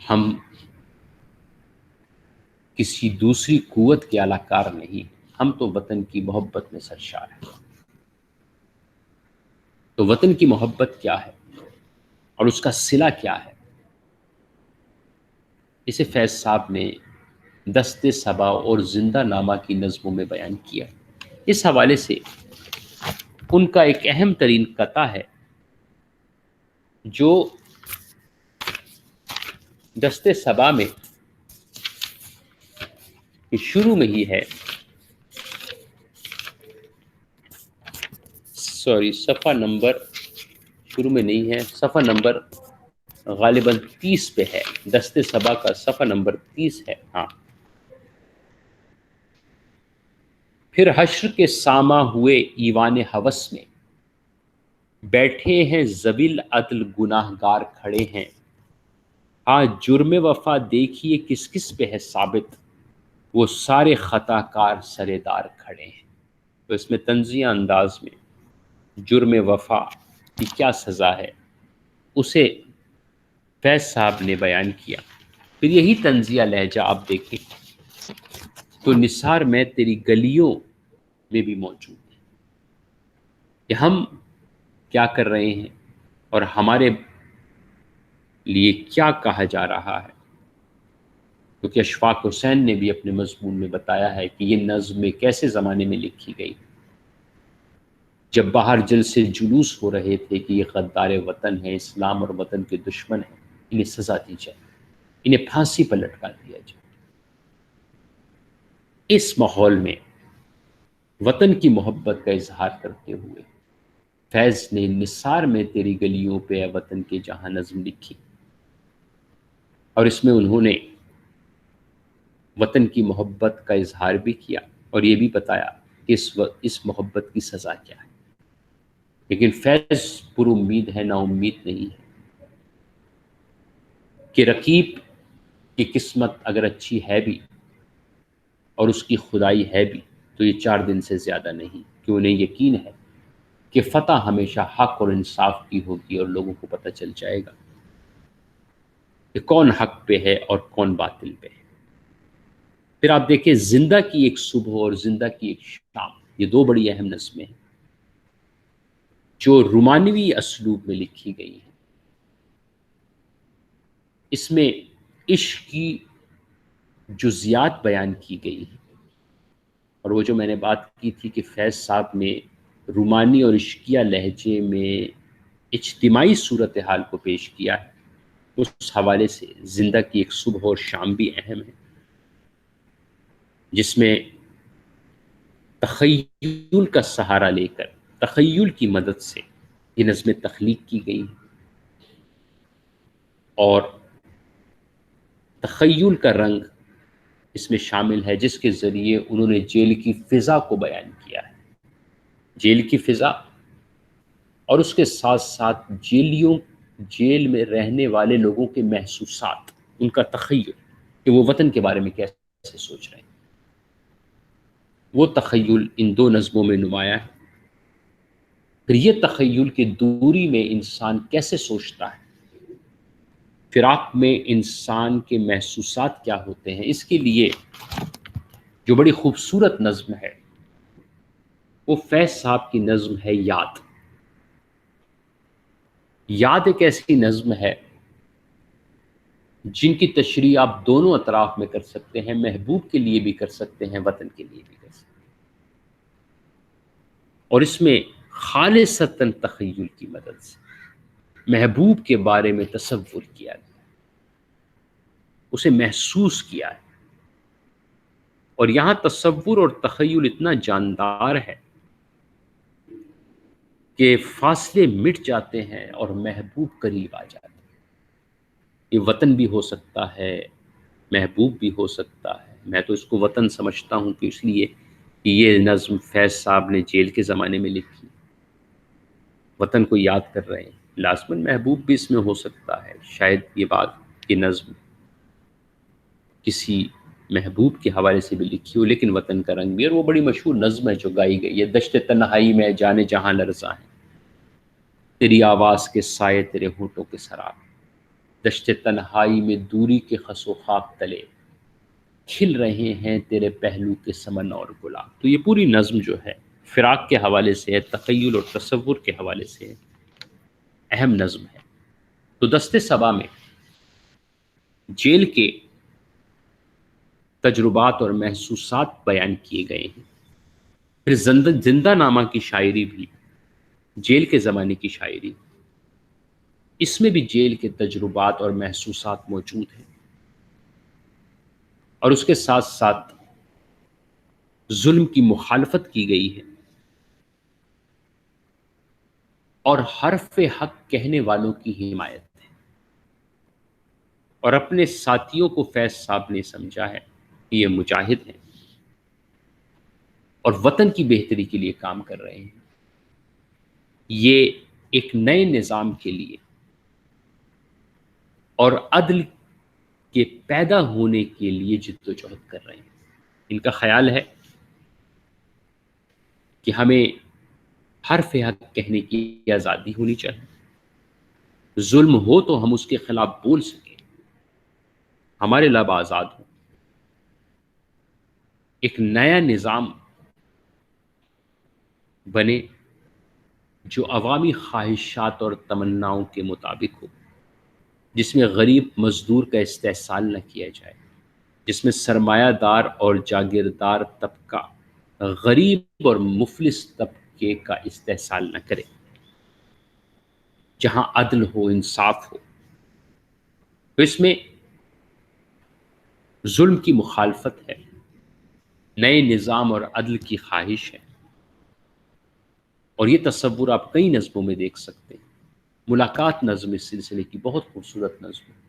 ہم کسی دوسری قوت کے اعلی کار نہیں، ہم تو وطن کی محبت میں سرشار ہیں۔ تو وطن کی محبت کیا ہے اور اس کا صلہ کیا ہے، اسے فیض صاحب نے دست صبا اور زندہ نامہ کی نظموں میں بیان کیا۔ اس حوالے سے ان کا ایک اہم ترین قطعہ ہے جو دست صبا میں شروع میں ہی ہے، صفحہ نمبر شروع میں نہیں ہے، صفحہ نمبر غالباً 30 پہ ہے، دست صبا کا صفحہ نمبر 30 ہے۔ ہاں، پھر حشر کے ساماں ہوئے ایوان ہوس میں بیٹھے ہیں ذویل عدل گناہ گار کھڑے ہیں، ہاں جرم وفا دیکھیے کس کس پہ ہے ثابت، وہ سارے خطا کار سرے دار کھڑے ہیں۔ تو اس میں طنزیہ انداز میں جرم وفا کی کیا سزا ہے اسے فیض صاحب نے بیان کیا۔ پھر یہی طنزیہ لہجہ آپ دیکھیں تو نثار میں تیری گلیوں میں بھی موجود ہے کہ ہم کیا کر رہے ہیں اور ہمارے لیے کیا کہا جا رہا ہے۔ کیونکہ اشفاق حسین نے بھی اپنے مضمون میں بتایا ہے کہ یہ نظم ایک ایسے زمانے میں لکھی گئی جب باہر جلسے جلوس ہو رہے تھے کہ یہ غدار وطن ہے، اسلام اور وطن کے دشمن ہیں، انہیں سزا دی جائے، انہیں پھانسی پر لٹکا دیا جائے۔ اس ماحول میں وطن کی محبت کا اظہار کرتے ہوئے فیض نے نثار میں تیری گلیوں پہ اے وطن کے جہاں نظم لکھی، اور اس میں انہوں نے وطن کی محبت کا اظہار بھی کیا اور یہ بھی بتایا کہ اس محبت کی سزا کیا ہے۔ لیکن فیض پر امید ہے، نا امید نہیں ہے، کہ رقیب کی قسمت اگر اچھی ہے بھی اور اس کی خدائی ہے بھی تو یہ 4 دن سے زیادہ نہیں، کہ انہیں یقین ہے کہ فتح ہمیشہ حق اور انصاف کی ہوگی اور لوگوں کو پتہ چل جائے گا کہ کون حق پہ ہے اور کون باطل پہ ہے۔ پھر آپ دیکھیں زندہ کی ایک صبح اور زندہ کی ایک شام، یہ 2 بڑی اہم نظمیں ہیں جو رومانوی اسلوب میں لکھی گئی ہیں۔ اس میں عشق کی جزیات بیان کی گئی ہیں، اور وہ جو میں نے بات کی تھی کہ فیض صاحب نے رومانی اور عشقیہ لہجے میں اجتماعی صورتحال کو پیش کیا ہے، اس حوالے سے زندہ کی ایک صبح اور شام بھی اہم ہے، جس میں تخیل کا سہارا لے کر تخیل کی مدد سے یہ نظمیں تخلیق کی گئی ہیں، اور تخیل کا رنگ اس میں شامل ہے جس کے ذریعے انہوں نے جیل کی فضا کو بیان کیا ہے، جیل کی فضا اور اس کے ساتھ ساتھ جیل میں رہنے والے لوگوں کے محسوسات، ان کا تخیل کہ وہ وطن کے بارے میں کیسے سوچ رہے ہیں، وہ تخیل ان 2 نظموں میں نمایاں ہے۔ پھر یہ تخیل کی دوری میں انسان کیسے سوچتا ہے، فراق میں انسان کے محسوسات کیا ہوتے ہیں، اس کے لیے جو بڑی خوبصورت نظم ہے وہ فیض صاحب کی نظم ہے یاد۔ یاد ایک ایسی نظم ہے جن کی تشریح آپ دونوں اطراف میں کر سکتے ہیں، محبوب کے لیے بھی کر سکتے ہیں، وطن کے لیے بھی کر سکتے ہیں، اور اس میں خالصتاً تخیل کی مدد سے محبوب کے بارے میں تصور کیا گیا، اسے محسوس کیا ہے، اور یہاں تصور اور تخیل اتنا جاندار ہے کہ فاصلے مٹ جاتے ہیں اور محبوب قریب آ جاتے ہیں۔ یہ وطن بھی ہو سکتا ہے، محبوب بھی ہو سکتا ہے، میں تو اس کو وطن سمجھتا ہوں کہ اس لیے کہ یہ نظم فیض صاحب نے جیل کے زمانے میں لکھی، وطن کو یاد کر رہے ہیں، لازماً محبوب بھی اس میں ہو سکتا ہے، شاید یہ بات یہ نظم کسی محبوب کے حوالے سے بھی لکھی ہو، لیکن وطن کا رنگ بھی، اور وہ بڑی مشہور نظم ہے جو گائی گئی ہے، دشت تنہائی میں جانے جہاں لرزاں ہے، تیری آواز کے سائے تیرے ہونٹوں کے سراب، دشت تنہائی میں دوری کے خس و خاک تلے کھل رہے ہیں تیرے پہلو کے سمن اور گلاب۔ تو یہ پوری نظم جو ہے فراق کے حوالے سے ہے، تخیل اور تصور کے حوالے سے اہم نظم ہے۔ تو دست صبا میں جیل کے تجربات اور محسوسات بیان کیے گئے ہیں۔ پھر زندہ نامہ کی شاعری بھی، جیل کے زمانے کی شاعری، اس میں بھی جیل کے تجربات اور محسوسات موجود ہیں، اور اس کے ساتھ ساتھ ظلم کی مخالفت کی گئی ہے، اور حرف حق کہنے والوں کی حمایت ہے، اور اپنے ساتھیوں کو فیض صاحب نے سمجھا ہے کہ یہ مجاہد ہیں اور وطن کی بہتری کے لیے کام کر رہے ہیں، یہ ایک نئے نظام کے لیے اور عدل کے پیدا ہونے کے لیے جد و جہد کر رہے ہیں۔ ان کا خیال ہے کہ ہمیں حرف حق کہنے کی آزادی ہونی چاہیے، ظلم ہو تو ہم اس کے خلاف بول سکیں، ہمارے لب آزاد ہوں، ایک نیا نظام بنے جو عوامی خواہشات اور تمناؤں کے مطابق ہو، جس میں غریب مزدور کا استحصال نہ کیا جائے، جس میں سرمایہ دار اور جاگیردار طبقہ غریب اور مفلس طبقے کا استحصال نہ کرے، جہاں عدل ہو، انصاف ہو۔ تو اس میں ظلم کی مخالفت ہے، نئے نظام اور عدل کی خواہش ہے، اور یہ تصور آپ کئی نظموں میں دیکھ سکتے ہیں۔ ملاقات نظم اس سلسلے کی بہت خوبصورت نظم ہے،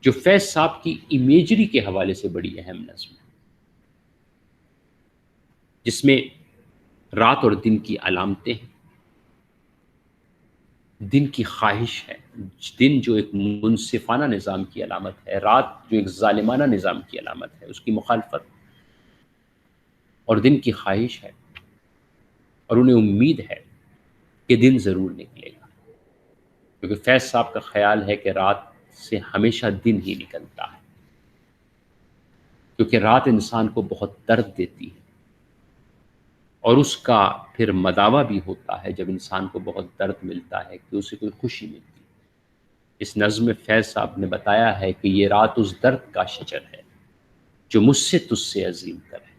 جو فیض صاحب کی امیجری کے حوالے سے بڑی اہم نظم ہے، جس میں رات اور دن کی علامتیں ہیں، دن کی خواہش ہے، دن جو ایک منصفانہ نظام کی علامت ہے، رات جو ایک ظالمانہ نظام کی علامت ہے، اس کی مخالفت، اور دن کی خواہش ہے، اور انہیں امید ہے کہ دن ضرور نکلے گا، کیونکہ فیض صاحب کا خیال ہے کہ رات سے ہمیشہ دن ہی نکلتا ہے، کیونکہ رات انسان کو بہت درد دیتی ہے، اور اس کا پھر مداوع بھی ہوتا ہے جب انسان کو بہت درد ملتا ہے کہ اسے کوئی خوشی ملتی ہے۔ اس نظم میں فیض صاحب نے بتایا ہے کہ یہ رات اس درد کا شجر ہے جو مجھ سے تجھ سے عظیم تر ہے،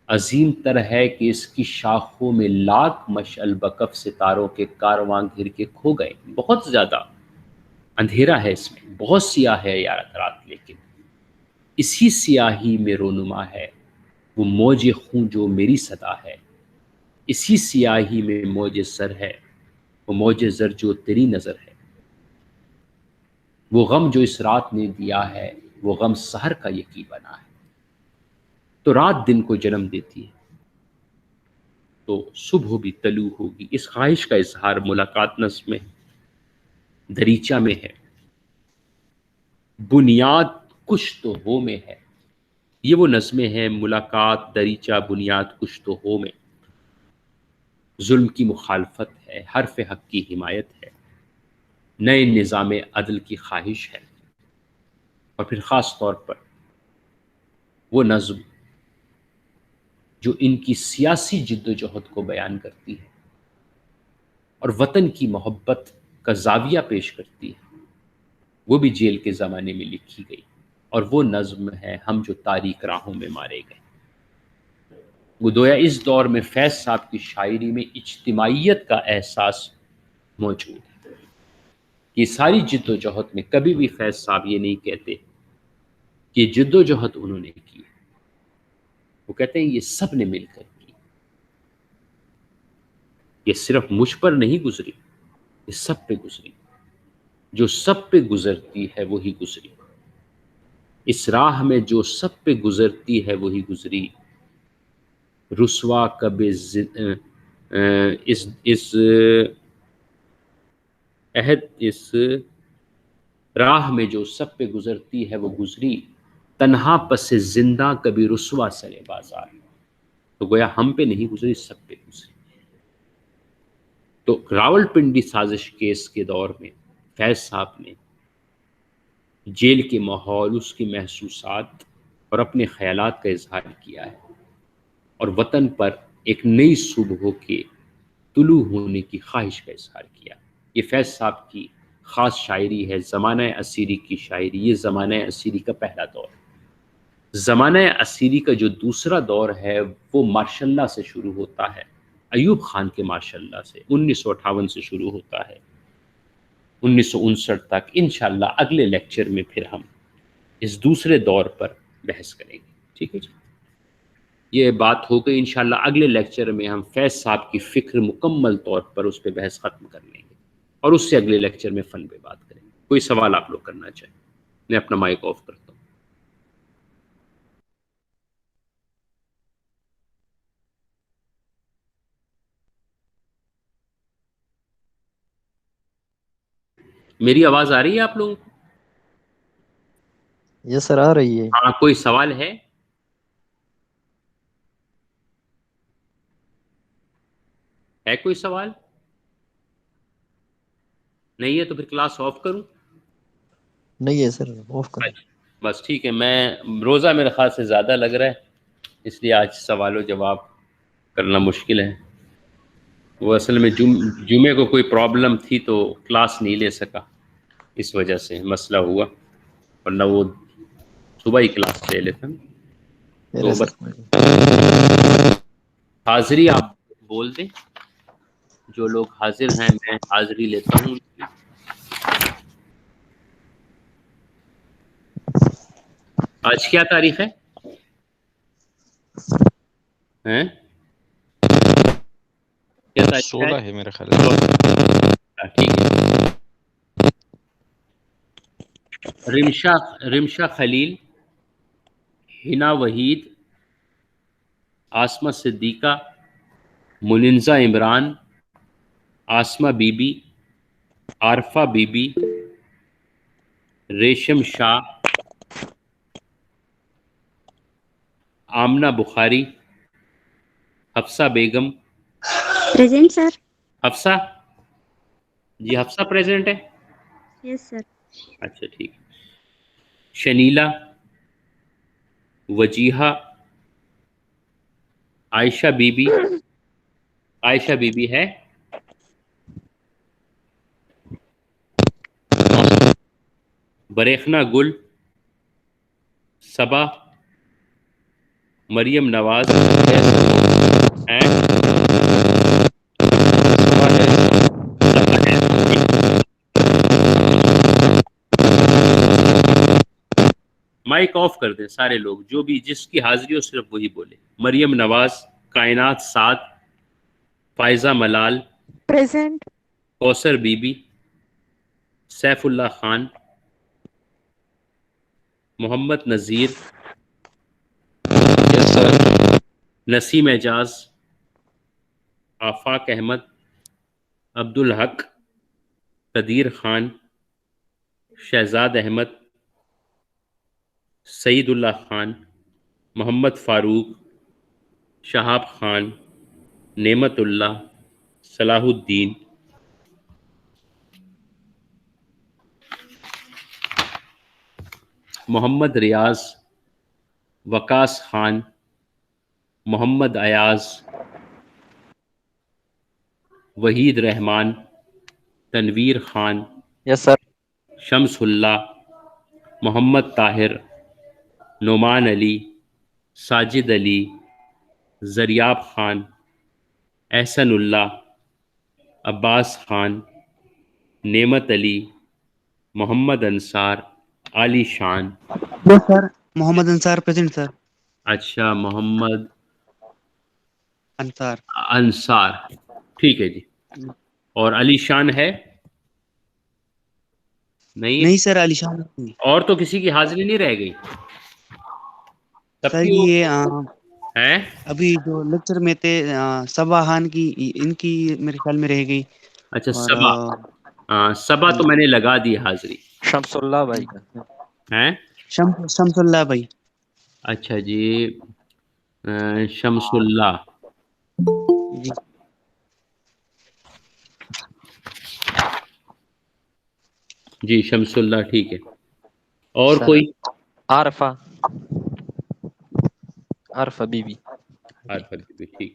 عظیم تر ہے کہ اس کی شاخوں میں لاکھ مشعل بکف ستاروں کے کارواں گھر کے کھو گئے۔ بہت زیادہ اندھیرا ہے اس میں، بہت سیاہ ہے یارت رات، لیکن اسی سیاہی میں رونما ہے وہ موج خون جو میری صدا ہے، اسی سیاہی میں موج سر ہے وہ موج زر جو تیری نظر ہے، وہ غم جو اس رات نے دیا ہے وہ غم سحر کا یقین بنا ہے۔ تو رات دن کو جنم دیتی ہے تو صبح بھی طلوع ہوگی، اس خواہش کا اظہار ملاقات نظم میں دریچہ میں ہے۔ بنیاد کش تو ہو میں ہے، یہ وہ نظمیں ہیں ملاقات، دریچہ، بنیاد کش تو ہو میں۔ ظلم کی مخالفت ہے، حرف حق کی حمایت ہے، نئے نظام عدل کی خواہش ہے، اور پھر خاص طور پر وہ نظم جو ان کی سیاسی جد و جہد کو بیان کرتی ہے اور وطن کی محبت کا زاویہ پیش کرتی ہے، وہ بھی جیل کے زمانے میں لکھی گئی، اور وہ نظم ہے ہم جو تاریک راہوں میں مارے گئے۔ وہ گویا اس دور میں فیض صاحب کی شاعری میں اجتماعیت کا احساس موجود ہے، کہ ساری جد و جہد میں کبھی بھی فیض صاحب یہ نہیں کہتے کہ جد و جہد انہوں نے کی، وہ کہتے ہیں یہ سب نے مل کر کی، یہ صرف مجھ پر نہیں گزری، یہ سب پہ گزری، جو سب پہ گزرتی ہے وہی گزری، اس راہ میں جو سب پہ گزرتی ہے وہی گزری، رسوا کب اس عہد، اس راہ میں جو سب پہ گزرتی ہے وہ گزری، تنہا پس زندہ کبھی رسوا سرے بازار۔ تو گویا ہم پہ نہیں گزری، سب پہ گزری۔ تو راول پنڈی سازش کیس کے دور میں فیض صاحب نے جیل کے ماحول، اس کی محسوسات اور اپنے خیالات کا اظہار کیا ہے، اور وطن پر ایک نئی صبح کے طلوع ہونے کی خواہش کا اظہار کیا۔ یہ فیض صاحب کی خاص شاعری ہے، زمانہ اسیری کی شاعری۔ یہ زمانہ اسیری کا پہلا دور ہے۔ زمانہ اسیری کا جو دوسرا دور ہے وہ ماشاء اللہ سے شروع ہوتا ہے، ایوب خان کے ماشاء اللہ سے 1958 سے شروع ہوتا ہے 1959 تک۔ انشاءاللہ اگلے لیکچر میں پھر ہم اس دوسرے دور پر بحث کریں گے، ٹھیک ہے جی؟ یہ بات ہو گئی۔ انشاءاللہ اگلے لیکچر میں ہم فیض صاحب کی فکر مکمل طور پر اس پہ بحث ختم کر لیں گے، اور اس سے اگلے لیکچر میں فن پہ بات کریں گے۔ کوئی سوال آپ لوگ کرنا چاہیں؟ میں اپنا مائک آف کرتا ہوں۔ میری آواز آ رہی ہے آپ لوگوں کو؟ یس سر، آ رہی ہے۔ ہاں، کوئی سوال ہے؟ ہے کوئی سوال؟ نہیں ہے تو پھر کلاس آف کروں؟ نہیں ہے سر، آف کریں۔ بس ٹھیک ہے۔ میں روزہ میرے خیال سے زیادہ لگ رہا ہے، اس لیے آج سوال و جواب کرنا مشکل ہے۔ وہ اصل میں جمعے کو کوئی پرابلم تھی تو کلاس نہیں لے سکا، اس وجہ سے مسئلہ ہوا۔ ورنہ وہ صبح ہی کلاس لے لیتے ہیں. تو بس حاضری آپ بول دیں, جو لوگ حاضر ہیں میں حاضری لیتا ہوں. آج کیا تاریخ ہے؟ ہیں؟ کیا تاریخ 16 ہے میرے خیال سے. ٹھیک ہے. Rimsha Khalil, Hina Waheed, Asma Siddiqa, Munazza Imran, Asma Bibi, Arifa Bibi, Resham Shah, Amna Bukhari, Hafsa Begum. Present sir. Hafsa, جی حفصہ پریزنٹ ہے. Yes sir. اچھا ٹھیک ہے. شنیلہ, وجیحہ, عائشہ بی بی. عائشہ بی بی ہے. بریخنا گل, صبا, مریم نواز ہیں. مائک آف کر دیں سارے لوگ, جو بھی جس کی حاضری ہو صرف وہی بولے. مریم نواز, کائنات Saad, Faiza Malal, present. Kausar Bibi, Saif Ullah Khan, Muhammad Nazir, yes sir. Naseem Ijaz, Afaq Ahmed, Abdul Haq, Qadeer Khan, Shahzad Ahmed, Saeed Ullah Khan, Muhammad Farooq, Shahab Khan, Naimat Ullah, صلاح الدین, محمد ریاض, وقاص خان, محمد ایاز, وحید رحمان, تنویر خان, یس سر. شمس اللہ, محمد طاہر, نعمان علی, ساجد علی, زریاب خان, احسن اللہ, عباس خان, نعمت علی, محمد انصار, علی شان. یس سر. محمد انصار پریزنٹ سر. اچھا محمد انصار. انصار, ٹھیک ہے جی. اور علی شان ہے نہیں؟ نہیں سر, علی شان نہیں. اور تو کسی کی حاضری نہیں رہ گئی؟ سب سر کی یہ ہے. ابھی جو لیکچر میں تھے صبا خان کی, ان کی میرے خیال میں رہ گئی. اچھا اور صبا, ہاں صبا تو میں نے لگا دی حاضری. شمس اللہ بھائی کا ہیں؟ شمس اللہ بھائی. اچھا جی, شمس اللہ. جی. جی شمس اللہ ٹھیک ہے. اور سر. کوئی؟ عارفہ بی بی. عارفہ بی بی ٹھیک.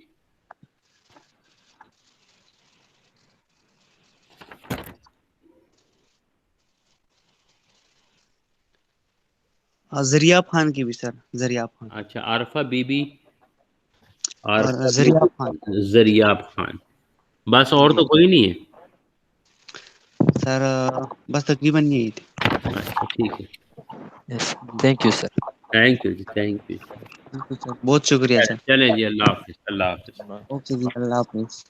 زریاب خان کی بھی سر, زریاب خان. اچھا عارفہ بی بی, اور عارفہ بی زریاب بی, خان. زریاب خان. بس اور جی. تو کوئی نہیں ہے؟ سر بس تقریباً یہی تھے. اچھا ٹھیک ہے. Yes, thank you sir. Thank you جی, تھینک یو. سر بہت شکریہ سر. چلیں جی, اللہ حافظ. اللہ حافظ. اوکے جی, اللہ حافظ.